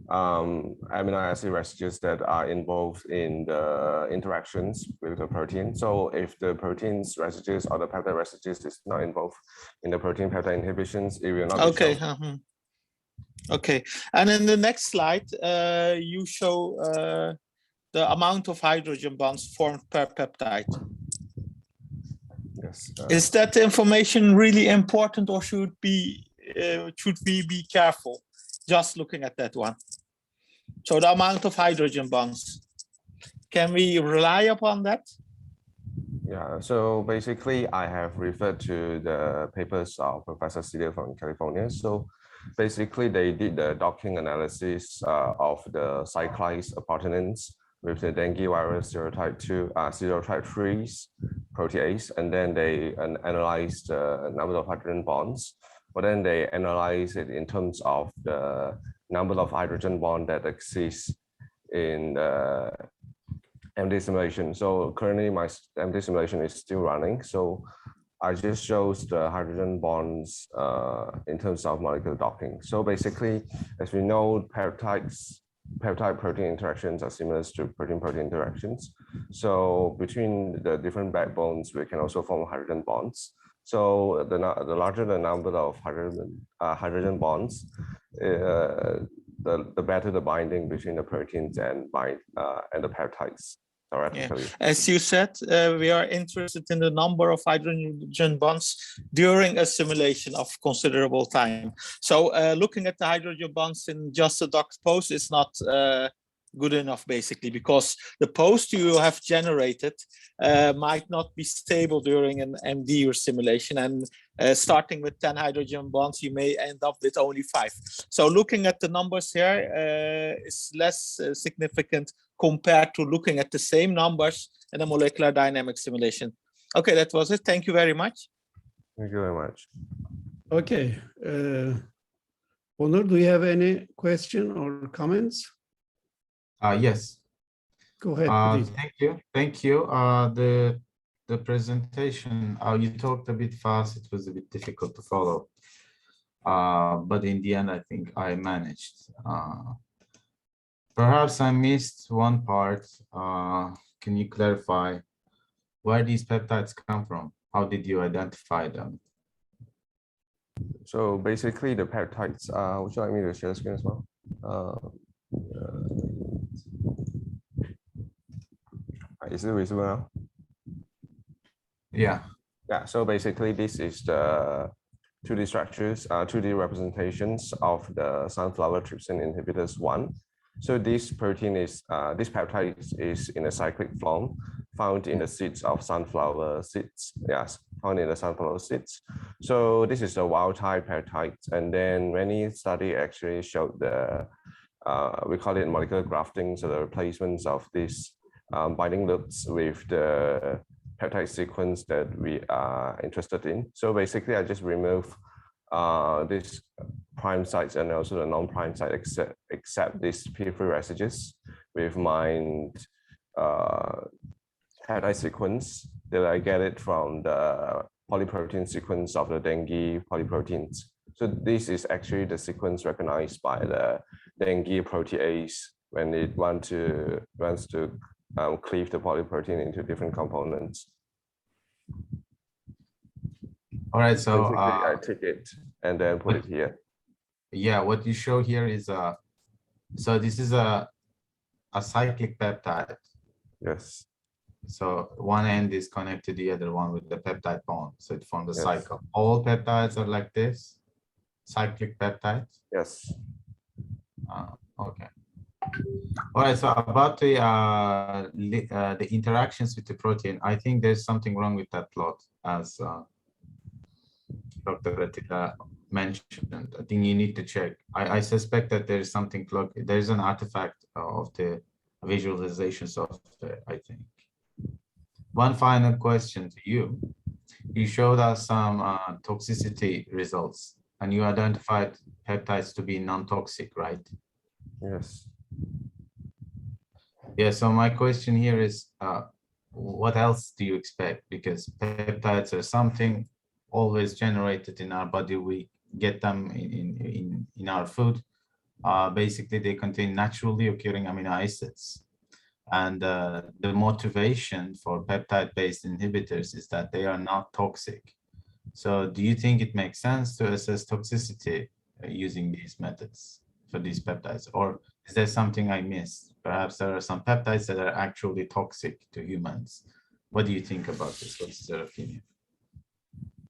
amino acid residues that are involved in the interactions with the protein. So if the protein's residues or the peptide residues is not involved in the protein peptide inhibitions, it will not be shown. Okay, and in the next slide, you show the amount of hydrogen bonds formed per peptide. Yes. Is that information really important, or should be should we be careful? Just looking at that one. So the amount of hydrogen bonds, can we rely upon that? Yeah, so basically I have referred to the papers of Professor Celia from California. So basically they did the docking analysis of the cyclase appurtenance with the dengue virus serotype 2, serotype 3 protease, and then they analyzed the number of hydrogen bonds, but then they analyze it in terms of the number of hydrogen bonds that exist in the MD simulation. So currently my MD simulation is still running. So I just shows the hydrogen bonds in terms of molecular docking. So basically, as we know, peptide-protein interactions are similar to protein-protein interactions. So between the different backbones, we can also form hydrogen bonds. So the larger the number of hydrogen bonds, the better the binding between the proteins and the peptides. Yeah. As you said, we are interested in the number of hydrogen bonds during a simulation of considerable time. So looking at the hydrogen bonds in just a docked pose is not good enough, basically, because the post you have generated might not be stable during an MD simulation, and starting with 10 hydrogen bonds, you may end up with only 5. So looking at the numbers here is less significant compared to looking at the same numbers in a molecular dynamics simulation. Okay, that was it. Thank you very much. Thank you very much. Okay. Onur, do you have any question or comments? Yes. Go ahead. Thank you. Thank you. The presentation, you talked a bit fast. It was a bit difficult to follow. But in the end, I think I managed. Perhaps I missed one part. Can you clarify where these peptides come from? How did you identify them? So basically the peptides, would you like me to share the screen as well? Is it visible now? Yeah. Yeah, so basically this is the 2D structures, 2D representations of the sunflower trypsin inhibitors 1. So this protein is, this peptide is in a cyclic form found in the seeds of sunflower seeds. Yes, found in the sunflower seeds. So this is a wild type peptide. And then many study actually showed the, we call it molecular grafting, so the replacements of these binding loops with the peptide sequence that we are interested in. So basically I just remove these prime sites and also the non-prime site except these P3 residues with my peptide sequence that I get it from the polyprotein sequence of the dengue polyproteins. So this is actually the sequence recognized by the dengue protease when it wants to cleave the polyprotein into different components. All right, so I take it and then put it here. Yeah, what you show here is so this is a cyclic peptide. Yes. So one end is connected to the other one with the peptide bond, so it forms a cycle. All peptides are like this, cyclic peptides. Yes. Okay. All right. So about the interactions with the protein, I think there's something wrong with that plot, as Dr. Ratila mentioned. I think you need to check. I suspect that there is something clogged. There is an artifact of the visualization software, I think. One final question to you. You showed us some toxicity results, and you identified peptides to be non-toxic, right? Yes. Yeah, so my question here is, what else do you expect? Because peptides are something always generated in our body. We get them in our food. Basically, they contain naturally occurring amino acids. And the motivation for peptide-based inhibitors is that they are not toxic. So do you think it makes sense to assess toxicity using these methods for these peptides? Or is there something I missed? Perhaps there are some peptides that are actually toxic to humans. What do you think about this? What's your opinion?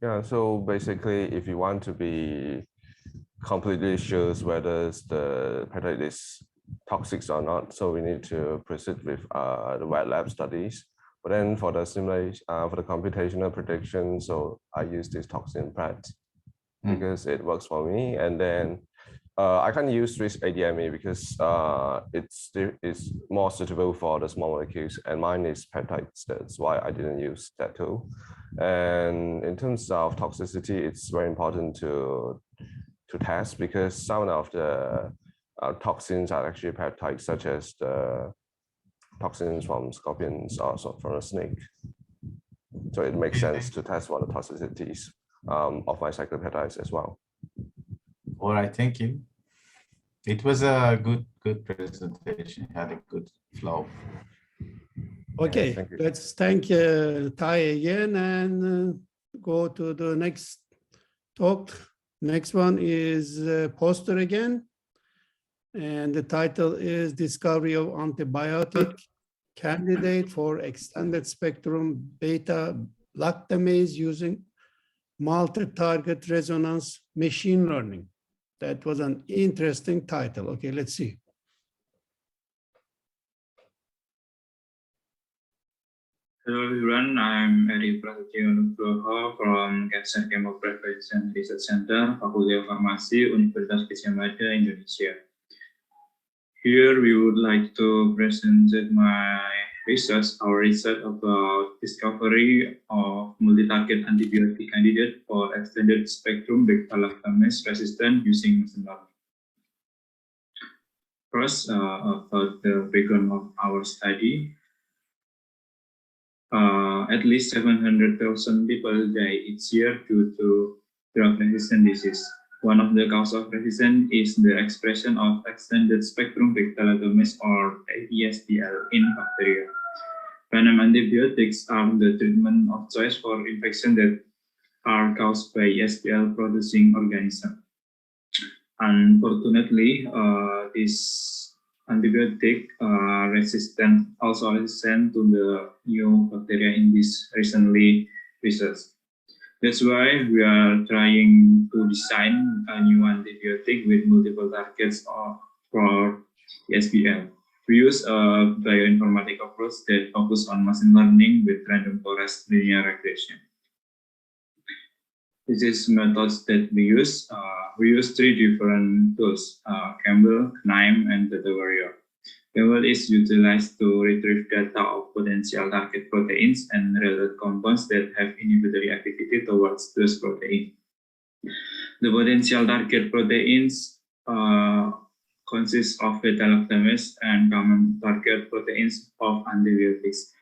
Yeah, so basically, if you want to be completely sure whether the peptide is toxic or not. So we need to proceed with the wet lab studies. But then for the simulation, for the computational prediction, so I use this toxin pret because it works for me. And then I can't use risk ADME because it's more suitable for the small molecules, and mine is peptides. That's why I didn't use that tool. And in terms of toxicity, it's very important to test because some of the toxins are actually peptides, such as the toxins from scorpions or from a snake. So it makes sense to test for the toxicities of my cyclopeptides as well. All right, thank you. It was a good presentation. Had a good flow. Okay, thank you. Let's thank Ty again and go to the next talk. Next one is poster again. And the title is Discovery of Antibiotic Candidate for Extended Spectrum Beta Lactamase using Multi-Target Resonance Machine Learning. That was an interesting title. Okay, let's see. Hello everyone, I'm Eri Prasetyo Nugroho from Cancer Chemo Prevention Research Center, Fakulty of Farmasi, Universitas Gadjah Mada, Indonesia. Here we would like to present our research about discovery of multi-target antibiotic candidate for extended spectrum beta lactamase resistant using machine learning. First, about the background of our study. At least 700,000 people die each year due to drug-resistant disease. One of the causes of resistance is the expression of extended spectrum beta lactamase or ESBL in bacteria. Venom antibiotics are the treatment of choice for infections that are caused by ESBL producing organisms. Unfortunately, this antibiotic also resistant to the new bacteria in this recently research. That's why we are trying to design a new antibiotic with multiple targets for ESBL. We use a bioinformatic approach that focuses on machine learning with random forest linear regression. This is methods that we use. We use three different tools, Campbell, KNIME, and Data Warrior. Campbell is utilized to retrieve data of potential target proteins and related compounds that have inhibitory activity towards those proteins. The potential target proteins consist of beta lactamase and common target proteins of antibiotics.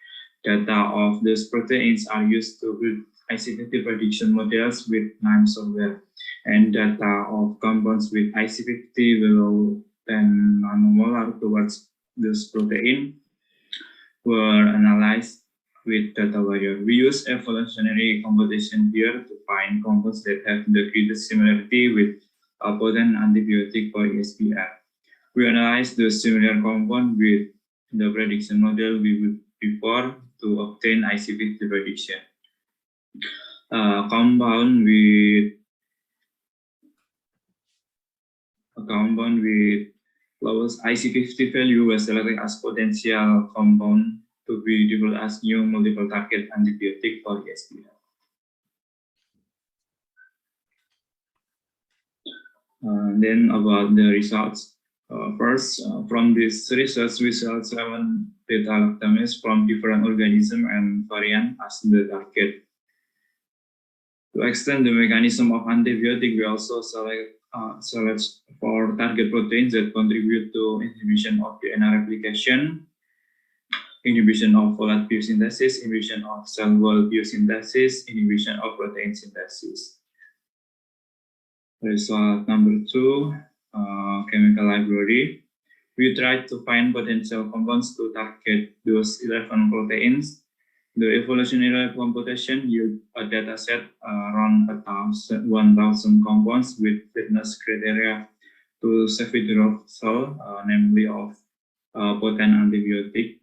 Data of those proteins are used to build IC50 prediction models with KNIME software, and data of compounds with IC50 below 10 nanomolar towards this protein were analyzed with Data Warrior. We use evolutionary computation here to find compounds that have the greatest similarity with a potent antibiotic for ESBL. We analyze the similar compound with the prediction model we would before to obtain IC50 prediction. A compound with lowest IC50 value was selected as potential compound to be developed as new multiple target antibiotic for ESBL. Then about the results. First, from this research, we select 7 beta lactamase from different organisms and variants as the target. To extend the mechanism of antibiotic, we also select for target proteins that contribute to inhibition of DNA replication, inhibition of folate biosynthesis, inhibition of cell wall biosynthesis, inhibition of protein synthesis. Result number 2, chemical library. We tried to find potential compounds to target those 11 proteins. The evolutionary computation used a data set around 1,000 compounds with fitness criteria to cephidrosol, namely of potent antibiotic,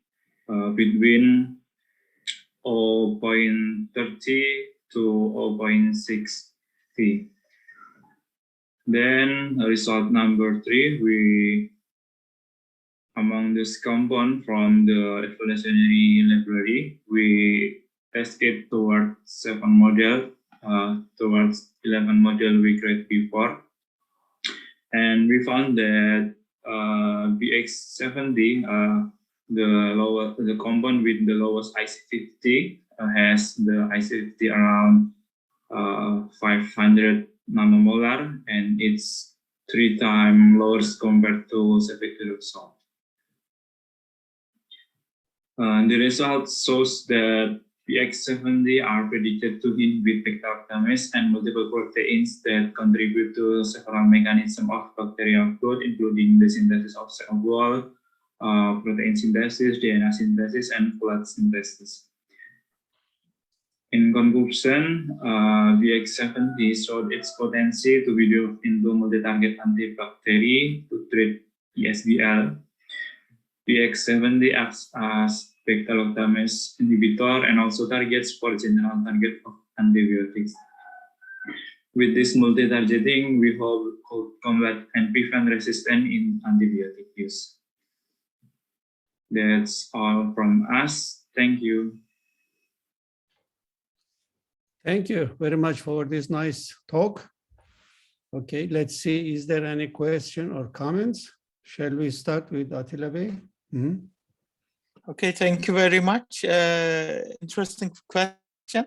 between 0.30 to 0.60. Then result number 3, among this compound from the evolutionary library, we test it towards 7 model, towards 11 model we create before. And we found that BX70, the compound with the lowest IC50 has the IC50 around 500 nanomolar, and it's 3 times lower compared to ceftriaxone. The result shows that BX70 are predicted to inhibit beta-lactamase and multiple proteins that contribute to several mechanisms of bacterial growth, including the synthesis of cell wall, protein synthesis, DNA synthesis, and folate synthesis. In conclusion, BX70 showed its potency to be developed into multi-target antibacterial to treat ESBL. BX70 acts as beta-lactamase inhibitor and also targets for general target of antibiotics. With this multi-targeting, we hope could combat and prevent resistance in antibiotic use. That's all from us. Thank you. Thank you very much for this nice talk. Okay, let's see, is there any question or comments? Shall we start with Attila Bey? Mm-hmm. Okay, thank you very much. Interesting question,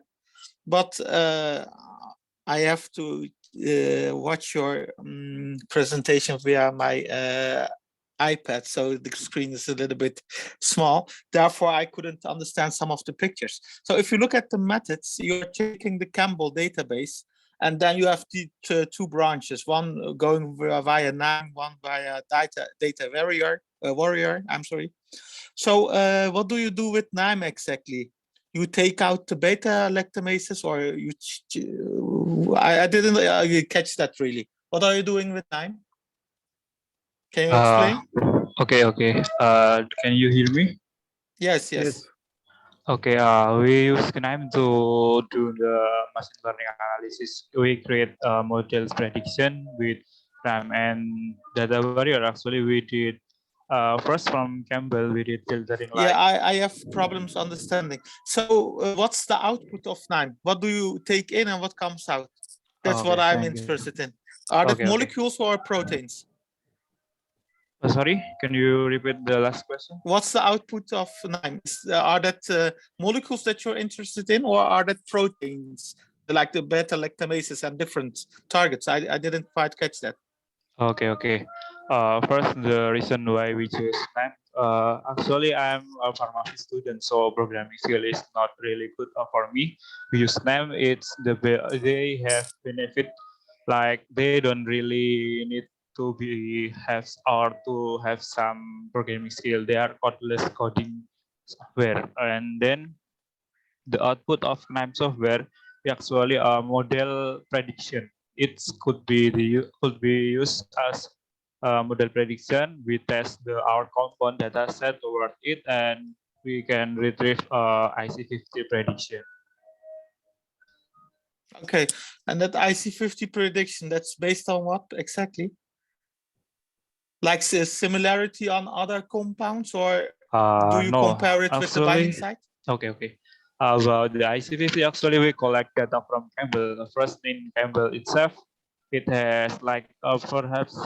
but I have to watch your presentation via my iPad, so the screen is a little bit small. Therefore, I couldn't understand some of the pictures. So if you look at the methods, you're taking the Campbell database, and then you have the two branches, one going via NAM, one via data warrior, I'm sorry. So what do you do with NAM exactly? You take out the beta-lactamases, or you? I didn't catch that really. What are you doing with NAM? Can you explain? Okay. Can you hear me? Yes. Okay. We use KNIME to do the machine learning analysis. We create models prediction with RAM and data warrior. Actually, we did first from Campbell. We did filtering. Yeah, I have problems understanding. So, what's the output of NIME? What do you take in and what comes out? That's what I'm interested in. Are they molecules or proteins? Sorry, can you repeat the last question? What's the output of NIME? Are that molecules that you're interested in, or are that proteins, like the beta-lactamases and different targets? I didn't quite catch that. Okay. First, the reason why we choose NIME. Actually, I'm a pharmacy student, so programming skill is not really good for me. We use NIME. They have benefit, like they don't really need to have some programming skill. They are codeless coding software, and then the output of KNIME software is actually a model prediction. It could be used as model prediction. We test our compound data set toward it, and we can retrieve IC50 prediction. Okay, and that IC50 prediction, that's based on what exactly? Like similarity on other compounds, or do you compare it with the binding site? Okay. About the IC50, actually we collect data from Campbell. First, in Campbell itself, it has like perhaps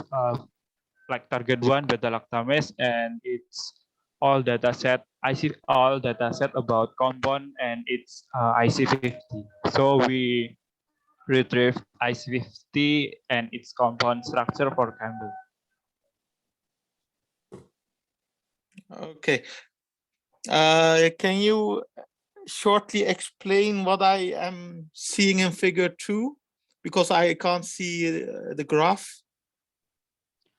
like target 1 beta-lactamase, and it's all data set about compound, and it's IC50. So we retrieve IC50 and its compound structure for Campbell. Okay. Can you shortly explain what I am seeing in figure 2? Because I can't see the graph.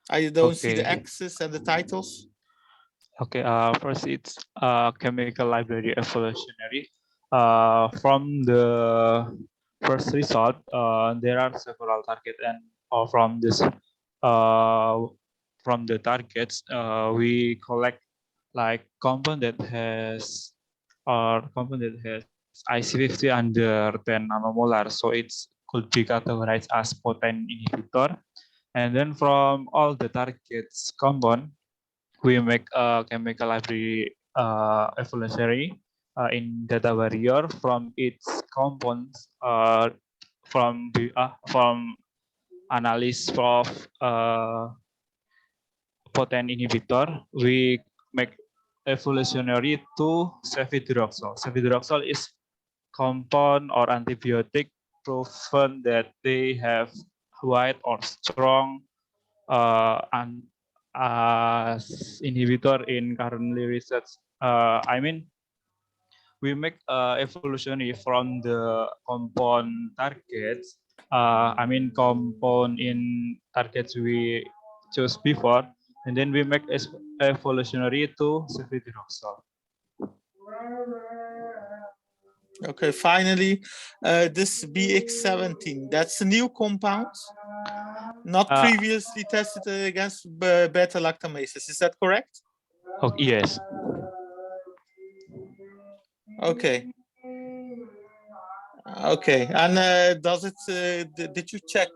I don't see the axis and the titles. Okay, first it's chemical library evolutionary. From the first result, there are several targets, and from the targets, we collect like compound that has IC50 under 10 nanomolar. So it's could be categorized as potent inhibitor. And then from all the targets compound, we make a chemical library evolutionary in data barrier from its compounds from analysis of potent inhibitor. We make evolutionary to cephidroxal. Cephidroxal is compound or antibiotic proven that they have wide or strong and as inhibitor in currently research. I mean, we make evolutionary from the compound targets. I mean, compound in targets we chose before, and then we make evolutionary to cephidroxal. Okay, finally, this BX17, that's a new compound, not previously tested against beta-lactamases. Is that correct? Oh, yes. Okay. Okay, and does it, did you check?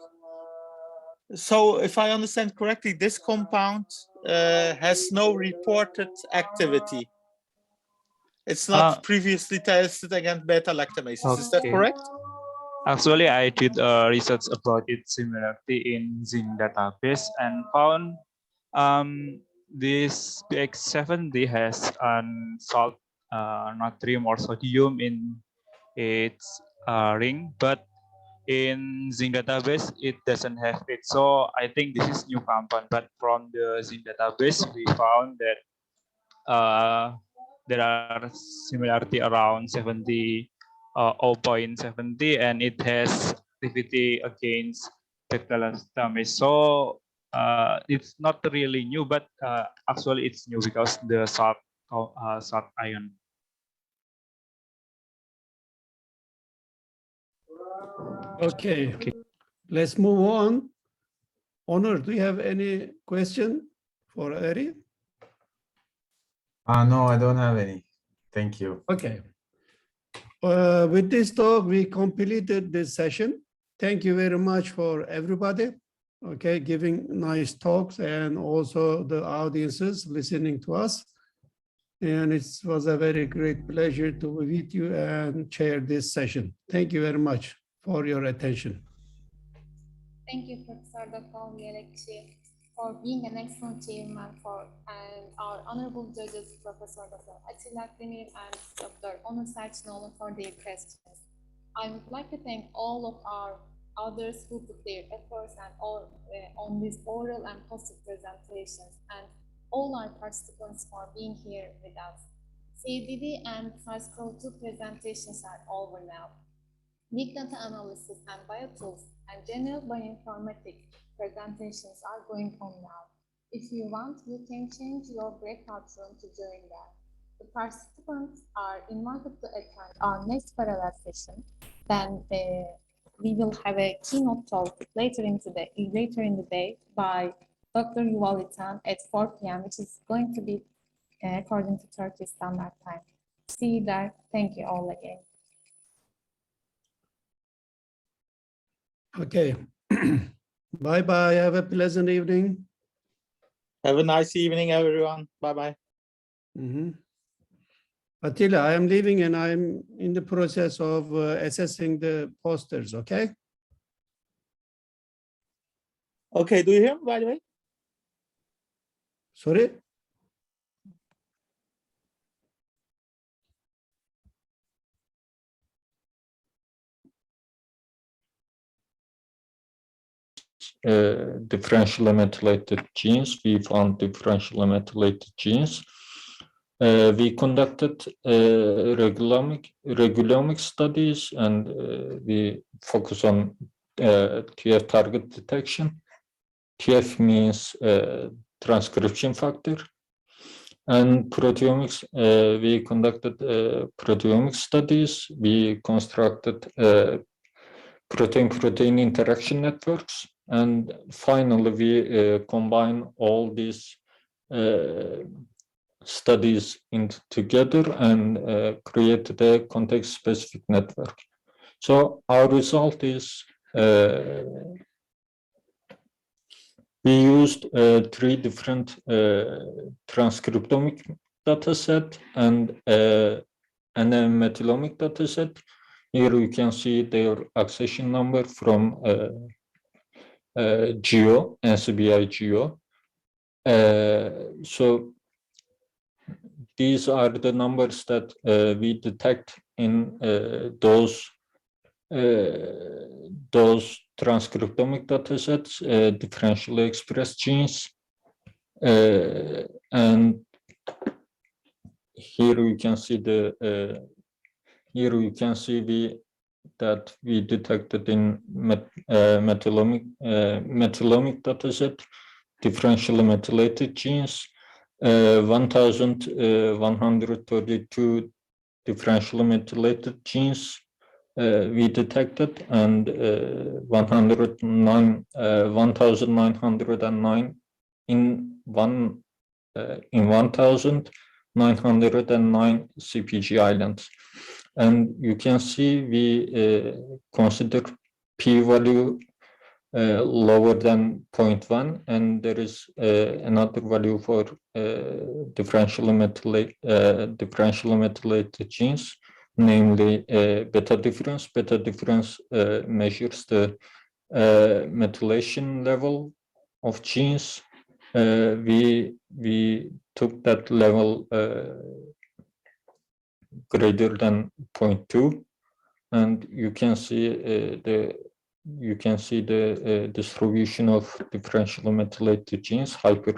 So if I understand correctly, this compound has no reported activity. It's not previously tested against beta-lactamases. Okay. Is that correct? Actually, I did research about its similarity in zinc database and found this BX70 has salt, natrium or sodium in its ring, but in zinc database it doesn't have it. So I think this is new compound, but from the zinc database we found that there are similarity around 70, 0.70, and it has activity against beta-lactamase. So it's not really new, but actually it's new because the salt ion. Okay, let's move on. Onur, do you have any question for Eri? No, I don't have any. Thank you. Okay. With this talk, we completed this session. Thank you very much for everybody, okay, giving nice talks and also the audiences listening to us. And it was a very great pleasure to be with you and chair this session. Thank you very much for your attention. Thank you, Professor Dr. Yelekci, for being an excellent chairman, and our honorable judges, Professor Dr. Attila Demir and Dr. Onur Selçuklu for their questions. I would like to thank all of our others who put their efforts and all on these oral and positive presentations, and all our participants for being here with us. CADD and SARS-CoV-2 presentations are over now. Big data analysis and biotools and general bioinformatics presentations are going on now. If you want, you can change your breakout room to join them. The participants are invited to attend our next parallel session. Then we will have a keynote talk later in the day by Dr. Yuval Itan at 4 p.m., which is going to be according to Turkish Standard Time. See you there. Thank you all again. Okay. Bye-bye. Have a pleasant evening. Have a nice evening, everyone. Bye-bye. Attila, I am leaving and I'm in the process of assessing the posters, okay? Okay, do you hear me, by the way? Sorry? Differentially methylated genes. We found differentially methylated genes. We conducted regulomic studies, and we focus on TF target detection. TF means transcription factor. And proteomics, we conducted proteomic studies. We constructed protein-protein interaction networks. And finally, we combine all these studies together and created a context-specific network. So our result is we used 3 different transcriptomic dataset and a metallomic dataset. Here you can see their accession number from GEO, NCBI GEO. So these are the numbers that we detect in those transcriptomic datasets, differentially expressed genes, and here we can see that we detected in metallomic dataset differentially methylated genes, 1,132 differentially methylated genes we detected, and 1,909 in 1,909 CPG islands. And you can see we consider p-value lower than 0.1, and there is another value for differentially methylated genes, namely beta difference. Beta difference measures the methylation level of genes. We took that level greater than 0.2, and you can see the distribution of differentially methylated genes, hyper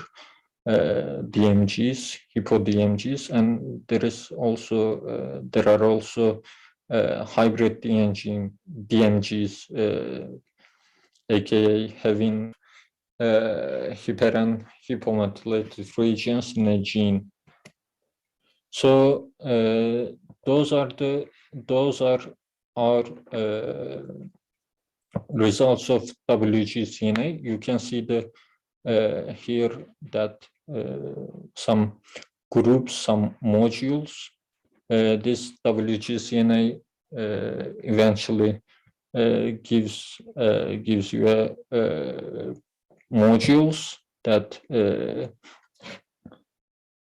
DMGs, hypo DMGs, and there are also hybrid DMGs, aka having hyper and hypomethylated regions in a gene. So those are our results of WGCNA. You can see here that some groups, some modules. This WGCNA eventually gives you modules that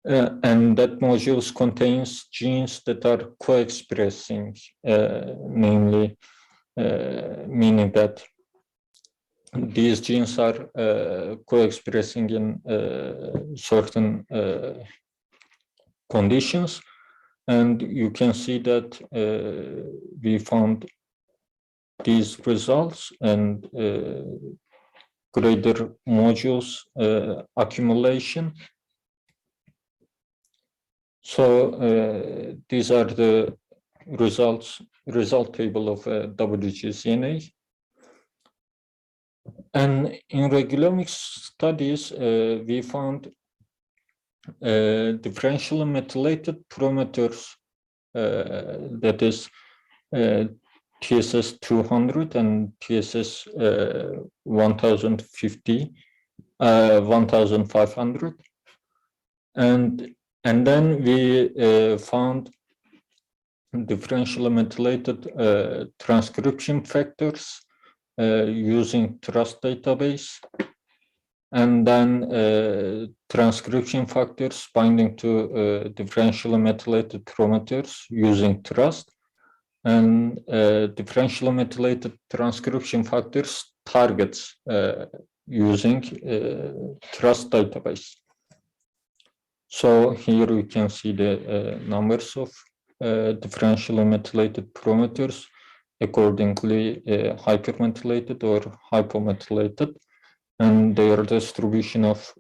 and that modules contains genes that are co-expressing, namely meaning that these genes are co-expressing in certain conditions, and you can see that we found these results and greater modules accumulation. So these are the result table of WGCNA. And in regulomics studies, we found differentially methylated promoters, that is TSS 200 and TSS 1500, and then we found differentially methylated transcription factors using TRUST database, and then transcription factors binding to differentially methylated promoters using TRUST, and differentially methylated transcription factors targets using TRUST database. So here we can see the numbers of differentially methylated promoters accordingly hypermethylated or hypomethylated, and their distribution of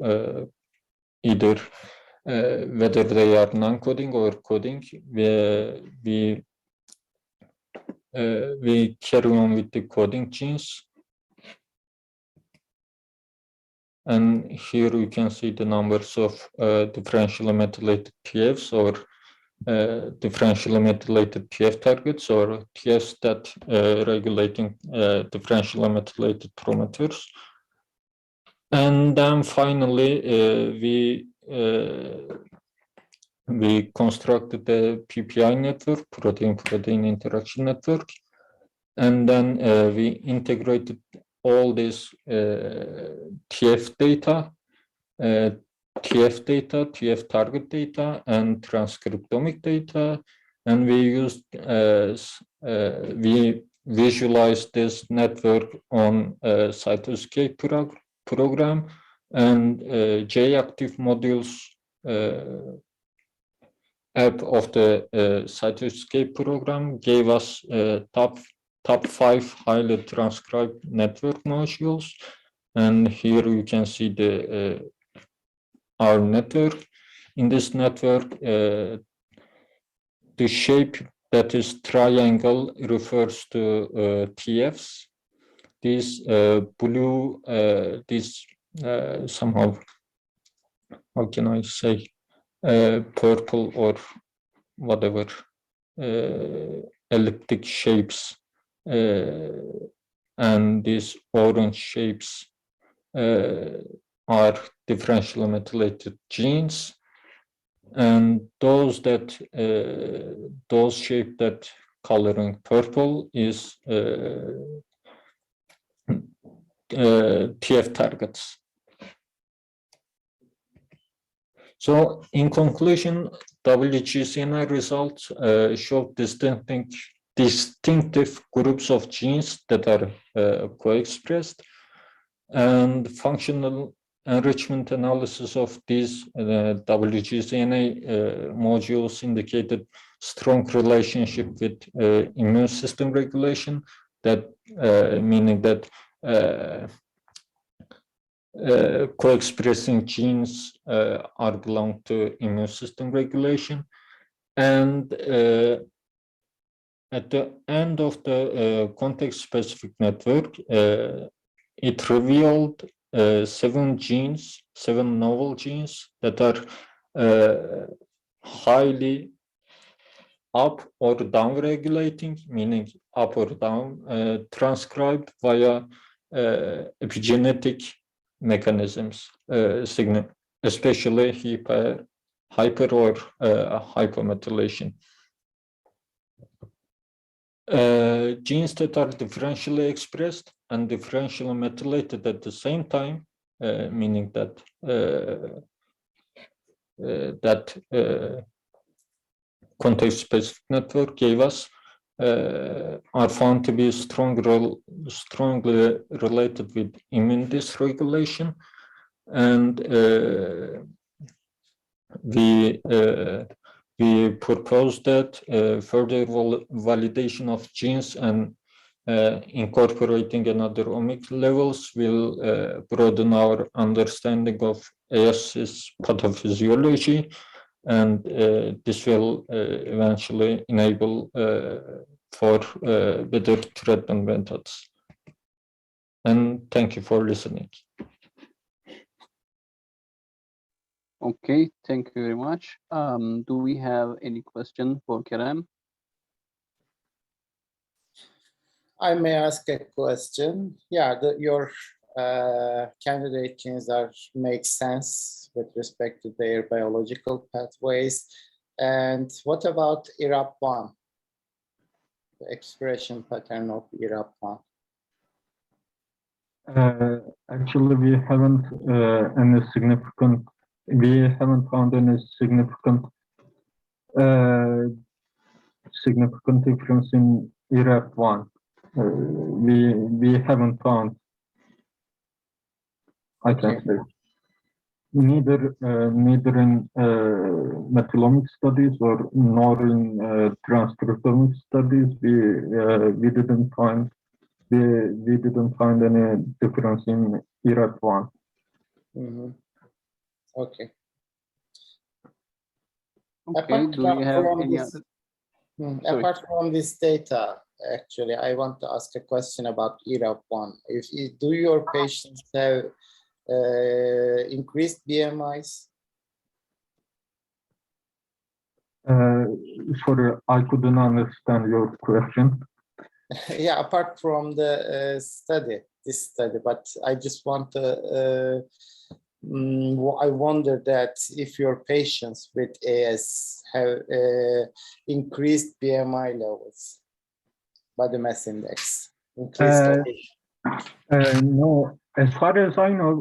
either whether they are non-coding or coding. We carry on with the coding genes, and here we can see the numbers of differentially methylated TFs or differentially methylated TF targets, or TFs that regulating differentially methylated promoters. And then finally, we constructed the PPI network, protein-protein interaction network, and then we integrated all this TF data, TF target data, and transcriptomic data, and we used we visualized this network on Cytoscape program, and J-active modules app of the Cytoscape program gave us top 5 highly transcribed network modules, and here you can see the our network. In this network, the shape that is triangle refers to TFs. These blue, these somehow, how can I say, purple or whatever elliptic shapes, and these orange shapes are differentially methylated genes, and those shape that coloring purple is TF targets. So in conclusion, WGCNI results show distinctive groups of genes that are co-expressed, and functional enrichment analysis of these WGCNA modules indicated strong relationship with immune system regulation, that meaning that co-expressing genes are belong to immune system regulation. And at the end of the context-specific network, it revealed 7 novel genes that are highly up or down regulating, meaning up or down, transcribed via epigenetic mechanisms, especially hyper or hypomethylation. Genes that are differentially expressed and differentially methylated at the same time, meaning that context-specific network gave us, are found to be strongly related with immune dysregulation, and we propose that further validation of genes and incorporating another omic levels will broaden our understanding of AS's pathophysiology, and this will eventually enable for better treatment methods. And thank you for listening. Okay, thank you very much. Do we have any question for Kerem? I may ask a question. Yeah, your candidate genes make sense with respect to their biological pathways. And what about IRAP1, the expression pattern of IRAP1? Actually, we haven't found any significant difference in IRAP1. We haven't found, I can say, neither in methylomic studies or nor in transcriptomic studies. We didn't find any difference in IRAP1. Mm-hmm. Okay. Okay. Do you have any other? Apart from this data, actually, I want to ask a question about IRAP1. Do your patients have increased BMIs? Sorry, I couldn't understand your question. Yeah, apart from the this study, but I just want to, I wonder that if your patients with AS have increased BMI levels. body mass index increased? No, as far as I know,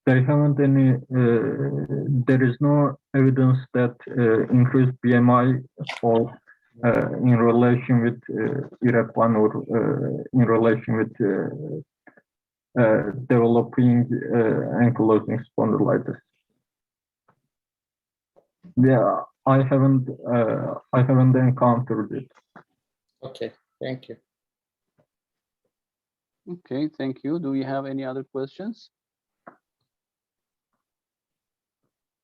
they haven't any. There is no evidence that increased BMI or in relation with IRAP1 or in relation with developing ankylosing spondylitis. Yeah, I haven't encountered it. Okay, thank you. Okay, thank you. Do we have any other questions?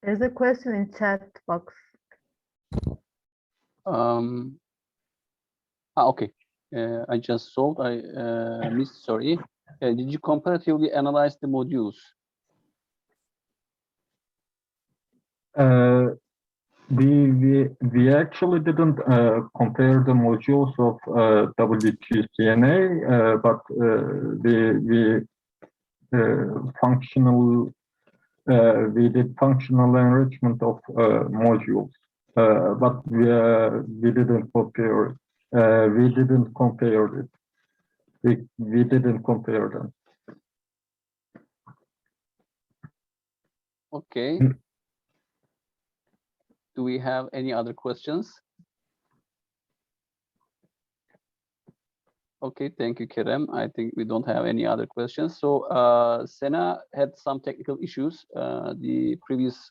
There's a question in chat box. Okay. I just saw. I missed. Sorry. Did you comparatively analyze the modules? We actually didn't compare the modules of WGCNA, but we did functional enrichment of modules, but we didn't compare it. We didn't compare it. We didn't compare them. Okay. Do we have any other questions? Okay, thank you, Kerem. I think we don't have any other questions. So Sena had some technical issues, the previous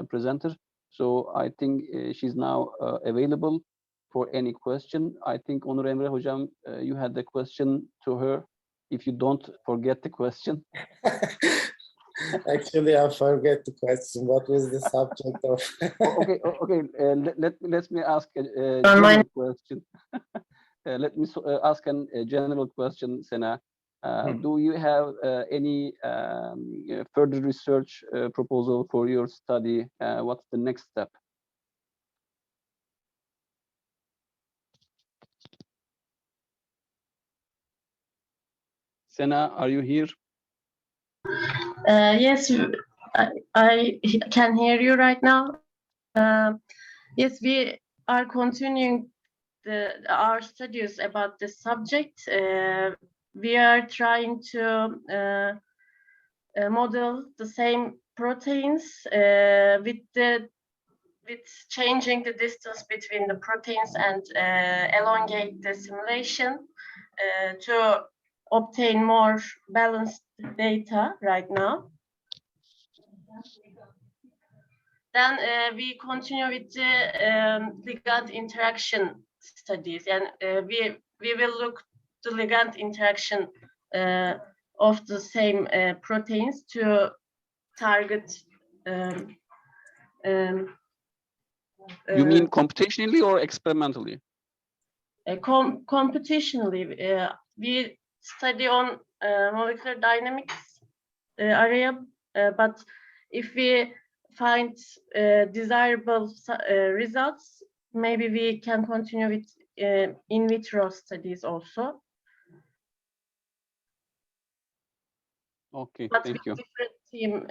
presenter. So I think she's now available for any question. I think Onur Emre Hocam, you had the question to her. If you don't forget the question. Actually, I forget the question. What was the subject of? Okay. Let me ask a general question. Let me ask a general question, Sena. Do you have any further research proposal for your study? What's the next step? Sena, are you here? Yes, I can hear you right now. Yes, we are continuing our studies about this subject. We are trying to model the same proteins with changing the distance between the proteins and elongate the simulation to obtain more balanced data right now. Then we continue with the ligand interaction studies, and we will look the ligand interaction of the same proteins to target. You mean computationally or experimentally? Computationally, we study on molecular dynamics area, but if we find desirable results, maybe we can continue with in vitro studies also. Okay, but thank you. Different team.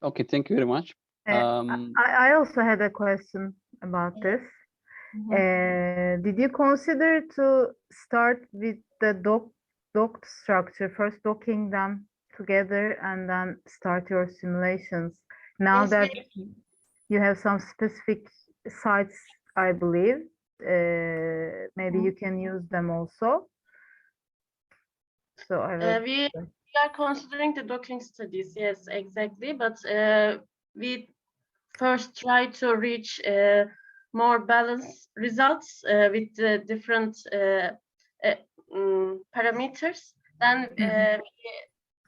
Okay, thank you very much. I also had a question about this. Did you consider to start with the docked structure, first docking them together and then start your simulations? Now Yes, that you have some specific sites, I believe, maybe you can use them also. So we are considering the docking studies, yes, exactly, but we first try to reach more balanced results with the different parameters. Then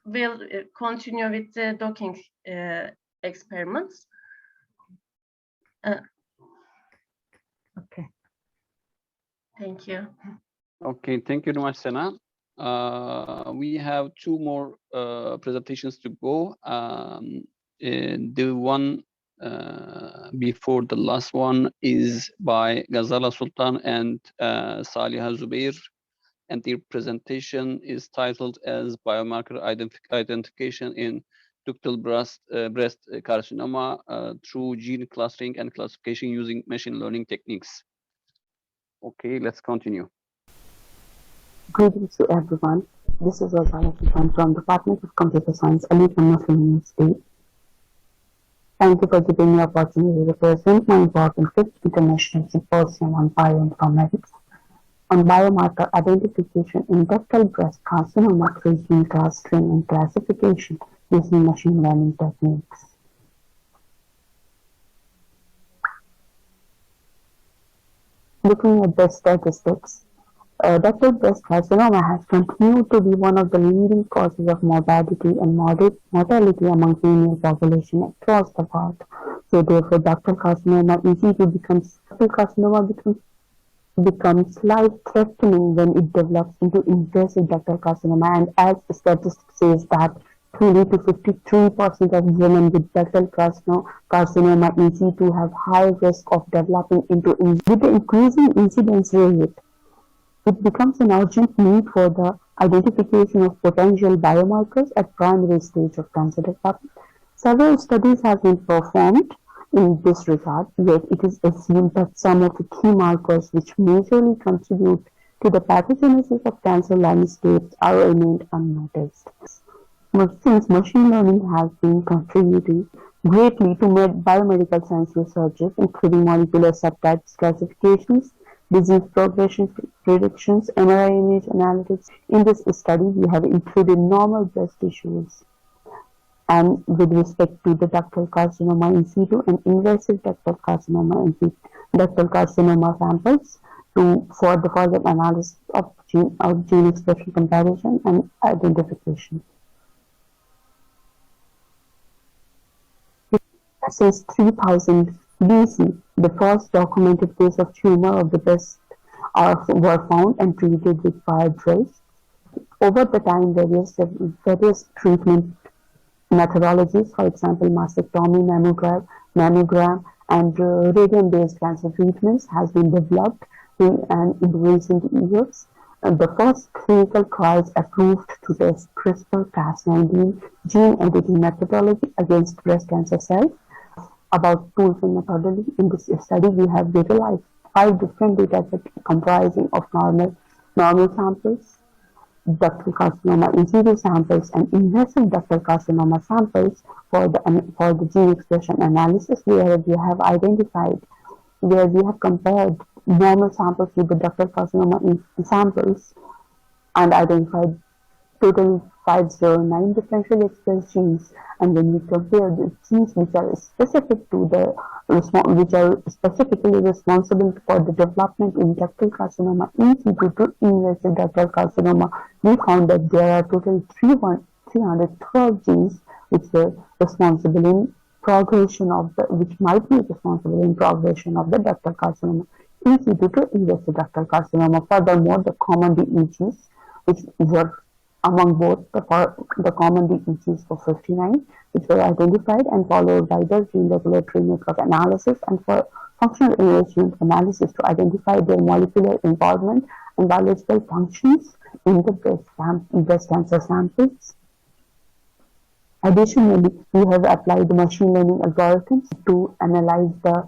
we will continue with the docking experiments. Okay. Thank you. Okay, thank you very much, Sena. We have two more presentations to go. The one before the last one is by Ghazala Sultan and Saliha Zubair, and their presentation is titled as Biomarker Identification in ductal breast carcinoma through gene clustering and classification using machine learning techniques. Okay, let's continue. Greetings to everyone. This is Rosana from the Department of Computer Science, Alitam of University. Thank you for giving me the opportunity to present my important 5th International Symposium on Bioinformatics on biomarker identification in ductal breast carcinoma through gene clustering and classification using machine learning techniques. Looking at the statistics, ductal breast carcinoma has continued to be one of the leading causes of morbidity and mortality among female population across the world. So therefore, ductal carcinoma becomes life-threatening when it develops into invasive ductal carcinoma, and as the statistics says that 20 to 53% of women with ductal carcinoma in situ have high risk of developing into with the increasing incidence rate. It becomes an urgent need for the identification of potential biomarkers at primary stage of cancer development. Several studies have been performed in this regard, yet it is assumed that some of the key markers which majorly contribute to the pathogenesis of cancer landscapes are remained unnoticed. Since machine learning has been contributing greatly to biomedical science researches, including molecular subtypes classifications, disease progression predictions, MRI image analytics. In this study, we have included normal breast tissues and with respect to the ductal carcinoma in situ and invasive ductal carcinoma in situ, ductal carcinoma samples for the further analysis of gene expression comparison and identification. Since 3000 BC, the first documented case of tumor of the breast were found and treated with fired rays. Over the time, various treatment methodologies, for example, mastectomy, mammogram, and radium-based cancer treatments has been developed in recent years. The first clinical trials approved to test CRISPR-Cas9 gene editing methodology against breast cancer cells. About tools and methodology, in this study, we have visualized 5 different data sets comprising of normal samples, ductal carcinoma in situ samples, and invasive ductal carcinoma samples for the gene expression analysis, where we have compared normal samples with the ductal carcinoma samples and identified total 509 differentially expressed genes. And when we compare the genes which are specific to which are specifically responsible for the development in ductal carcinoma in situ to invasive ductal carcinoma, we found that there are total 312 genes which were responsible in progression of which might be responsible in progression of the ductal carcinoma in situ to invasive ductal carcinoma. Furthermore, the common DEGs, which were among both the common DEGs for 59, which were identified and followed by the gene regulatory network analysis and for functional enrichment analysis to identify their molecular involvement and biological functions in the breast cancer samples. Additionally, we have applied machine learning algorithms to analyze the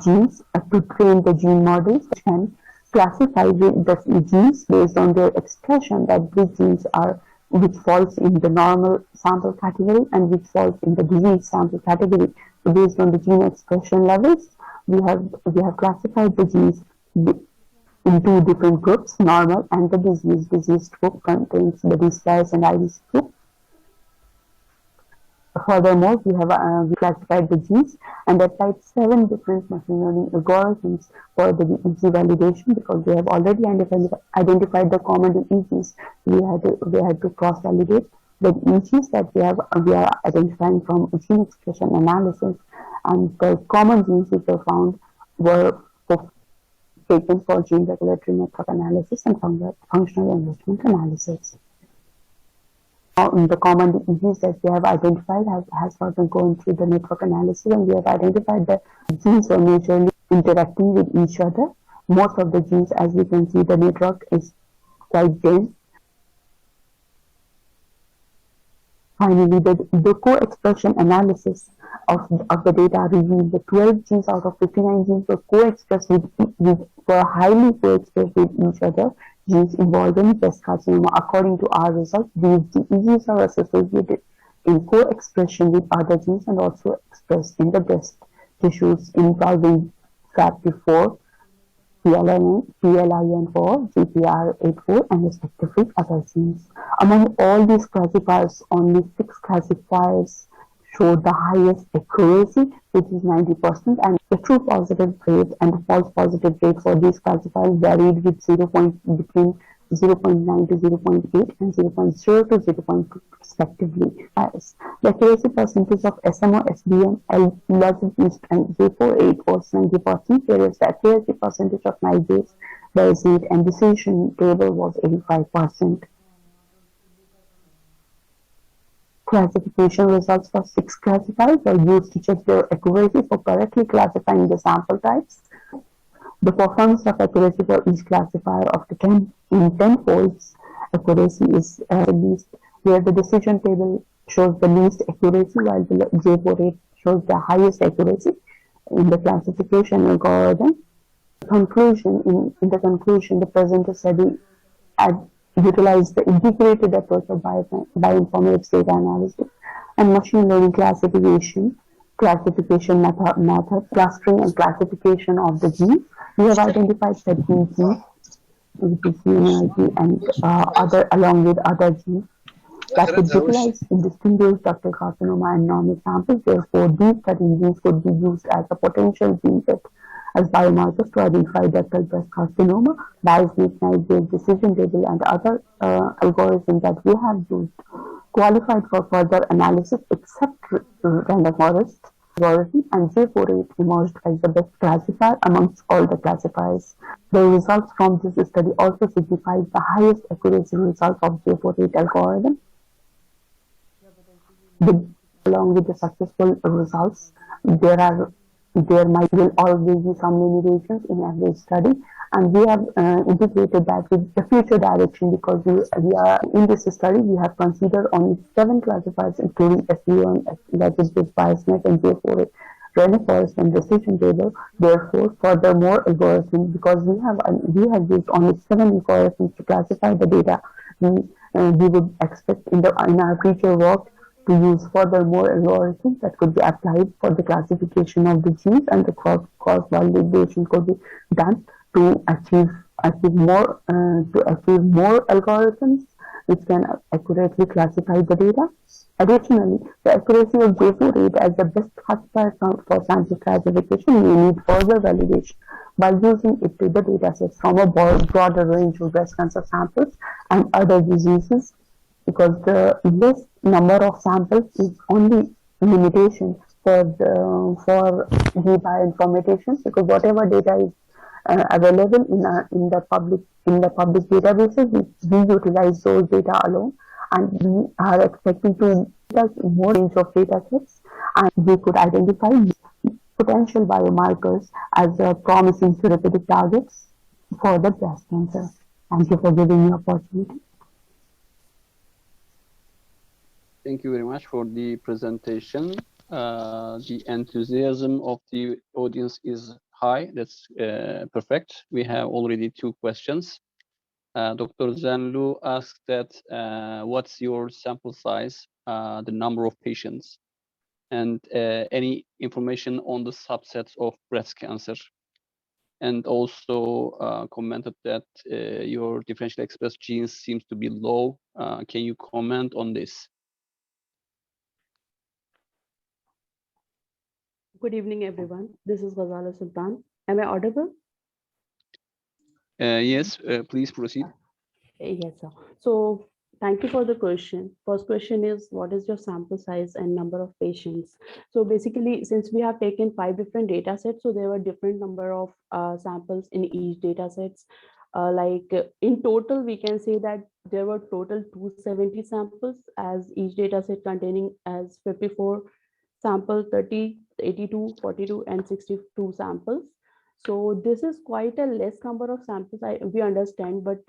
genes, to train the gene models, which can classify the genes based on their expression, that these genes are which falls in the normal sample category and which falls in the disease sample category. So based on the gene expression levels, we have classified the genes in 2 different groups, normal and the disease. Diseased group contains the DCIS and IDC group. Furthermore, we have classified the genes and applied 7 different machine learning algorithms for the DEG validation, because we have already identified the common DEGs. We had to cross-validate the DEGs that we are identifying from gene expression analysis, and the common genes which were found were taken for gene regulatory network analysis and functional enrichment analysis. The common DEGs that we have identified has further gone through the network analysis, and we have identified that genes are mutually interacting with each other. Most of the genes, as you can see, the network is quite dense. Finally, the co-expression analysis of the data revealed that 12 genes out of 59 genes were co-expressed were highly co-expressed with each other genes involved in breast carcinoma. According to our results, these genes are associated in co-expression with other genes and also expressed in the breast tissues involving FAP4, PLIN4, GPR84, and respectively other genes. Among all these classifiers, only 6 classifiers showed the highest accuracy, which is 90%, and the true positive rate and the false positive rate for these classifiers varied with between 0.9 to 0.8 and 0.0 to 0.2 respectively. The accuracy percentage of SMO, SBM, L11 and J48 was 90%, whereas the accuracy percentage of nigase, Bayesian and decision table was 85%. Classification results for 6 classifiers were used to check their accuracy for correctly classifying the sample types. The performance of accuracy for each classifier of the 10 folds accuracy is least, where the decision table shows the least accuracy while the J48 shows the highest accuracy in the classification algorithm. In the conclusion, the presenter study utilized the integrated approach of bioinformatics data analysis and machine learning classification method, clustering and classification of the genes. We have identified 13 genes, and along with other genes that could utilize in distinguished ductal carcinoma and normal samples. Therefore, these 13 genes could be used as a potential gene set as biomarkers to identify ductal breast carcinoma. Bayesian decision table and other algorithms that we have used qualified for further analysis except random forest algorithm, and J48 emerged as the best classifier amongst all the classifiers. The results from this study also signifies the highest accuracy results of J48 algorithm. Along with the successful results, there will always be some limitations in every study, and we have integrated that with the future direction, because we are in this study we have considered only 7 classifiers including SEO and legit-based biasnet and J48 random forest and decision table. Therefore, furthermore algorithms, because we have used only 7 algorithms to classify the data, we would expect in our future work to use furthermore algorithms that could be applied for the classification of the genes, and the cross validation could be done to achieve more algorithms which can accurately classify the data. Additionally, the accuracy of J48 as the best classifier for sample classification may need further validation by using it to the datasets from a broader range of breast cancer samples and other diseases, because the less number of samples is only limitation for the bioinformaticians, because whatever data is available in the public databases, we utilize those data alone, and we are expecting to get more range of data sets, and we could identify potential biomarkers as promising therapeutic targets for the breast cancer. Thank you for giving me the opportunity. Thank you very much for the presentation. The enthusiasm of the audience is high. That's perfect. We have already 2 questions. Dr. Zenlu asked that what's your sample size, the number of patients, and any information on the subsets of breast cancer. And also commented that your differentially expressed genes seems to be low. Can you comment on this? Good evening, everyone. This is Ghazala Sultan. Am I audible? Yes, please proceed. Yes, sir. So thank you for the question. First question is, what is your sample size and number of patients? So basically, since we have taken 5 different data sets, so there were different number of samples in each data sets. In total, we can say that there were total 270 samples, as each data set containing as 54 sample, 30, 82, 42, and 62 samples. So this is quite a less number of samples, we understand, but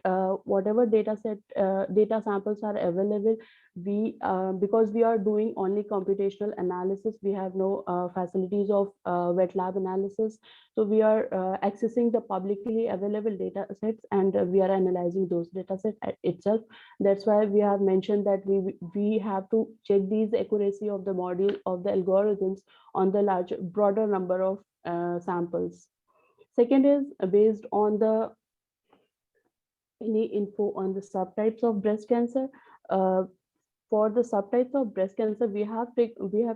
whatever data samples are available, we because we are doing only computational analysis, we have no facilities of wet lab analysis. So we are accessing the publicly available data sets, and we are analyzing those data sets itself. That's why we have mentioned that we have to check these accuracy of the module of the algorithms on the broader number of samples. Second is based on the any info on the subtypes of breast cancer. For the subtypes of breast cancer, we have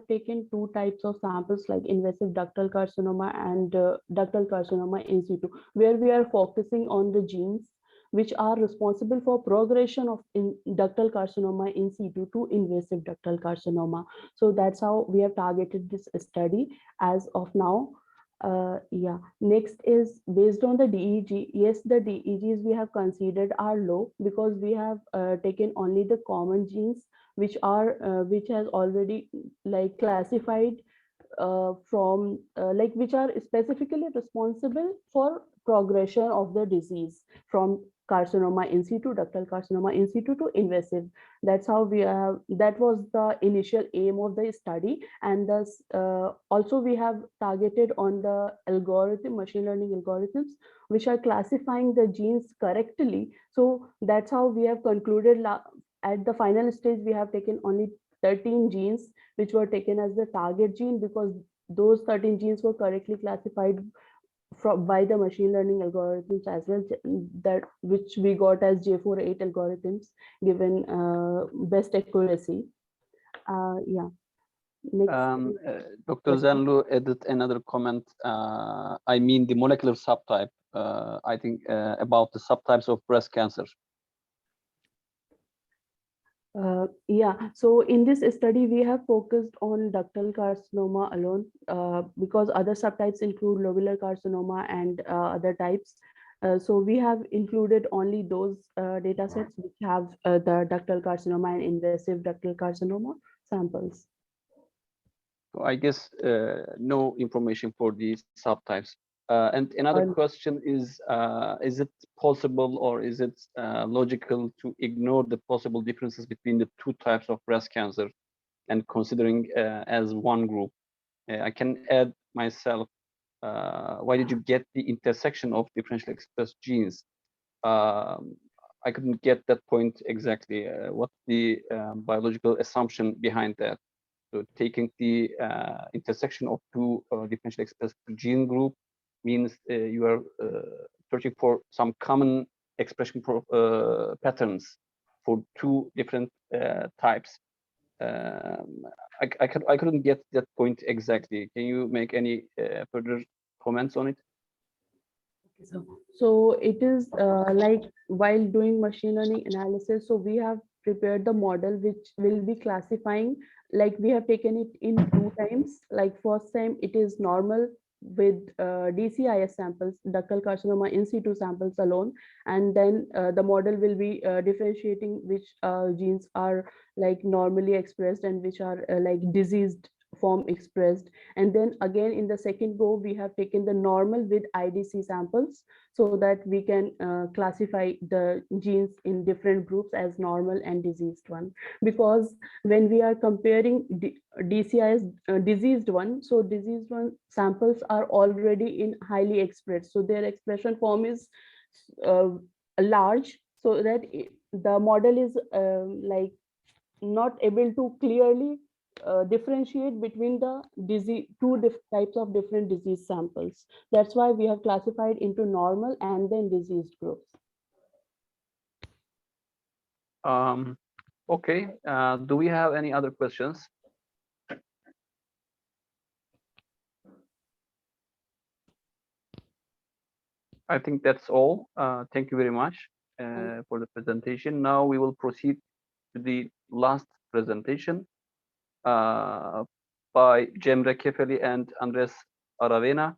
taken two types of samples, like invasive ductal carcinoma and ductal carcinoma in situ, where we are focusing on the genes which are responsible for progression of ductal carcinoma in situ to invasive ductal carcinoma. So that's how we have targeted this study as of now. Yeah, next is based on the DEG. Yes, the DEGs we have considered are low because we have taken only the common genes which has already like classified from like which are specifically responsible for progression of the disease from carcinoma in situ, ductal carcinoma in situ to invasive. That's how we have, that was the initial aim of the study. And thus also we have targeted on the machine learning algorithms which are classifying the genes correctly. So that's how we have concluded at the final stage. We have taken only 13 genes which were taken as the target gene, because those 13 genes were correctly classified by the machine learning algorithms as well, that which we got as J48 algorithms, given best accuracy. Yeah. Next. Dr. Zanlu added another comment. I mean the molecular subtype. I think about the subtypes of breast cancer. Yeah, so in this study, we have focused on ductal carcinoma alone because other subtypes include lobular carcinoma and other types. So we have included only those data sets which have the ductal carcinoma and invasive ductal carcinoma samples. So I guess no information for these subtypes. And another question is it possible or is it logical to ignore the possible differences between the two types of breast cancer and considering as one group? I can add myself, why did you get the intersection of differentially expressed genes? I couldn't get that point exactly. What's the biological assumption behind that? So taking the intersection of two differentially expressed gene group means you are searching for some common expression patterns for two different types. I couldn't get that point exactly. Can you make any further comments on it? So it is like while doing machine learning analysis, so we have prepared the model which will be classifying, like we have taken it in two times. Like first time it is normal with DCIS samples, ductal carcinoma in situ samples alone, and then the model will be differentiating which genes are like normally expressed and which are like diseased form expressed. And then again in the second go we have taken the normal with IDC samples so that we can classify the genes in different groups as normal and diseased one, because when we are comparing DCIS diseased one, so diseased one samples are already in highly expressed, so their expression form is large, so that the model is like not able to clearly differentiate between the two types of different disease samples. That's why we have classified into normal and then diseased groups. Okay, do we have any other questions? I think that's all. Thank you very much for the presentation. Now we will proceed to the last presentation by Cemre Kefeli and Andres Aravena,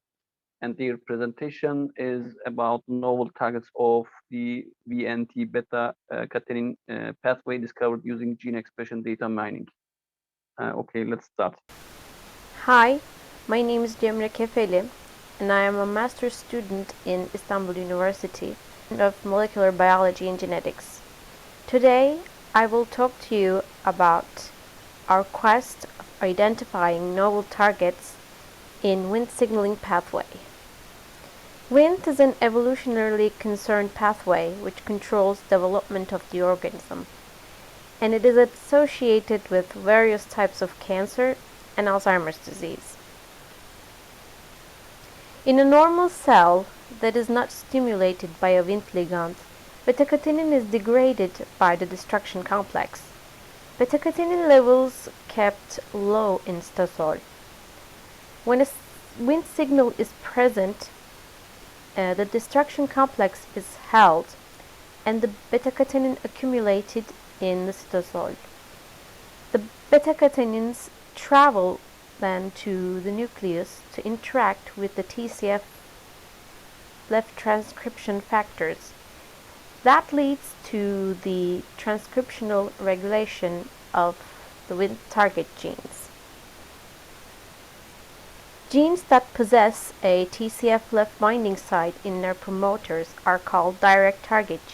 and their presentation is about novel targets of the VNT beta catenin pathway discovered using gene expression data mining. Okay, let's start. Hi, my name is Cemre Kefeli. and I am a master's student in Istanbul University of Molecular Biology and Genetics. Today, I will talk to you about our quest of identifying novel targets in Wnt signaling pathway. Wnt is an evolutionarily concerned pathway which controls development of the organism, and it is associated with various types of cancer and Alzheimer's disease. In a normal cell that is not stimulated by a Wnt ligand, beta-catenin is degraded by the destruction complex. Beta-catenin levels kept low in cytosol. When a Wnt signal is present, the destruction complex is held and the beta-catenin accumulated in the cytosol. The beta-catenins travel then to the nucleus to interact with the TCF left transcription factors. That leads to the transcriptional regulation of the Wnt target genes. Genes that possess a TCF left binding site in their promoters are called direct target genes.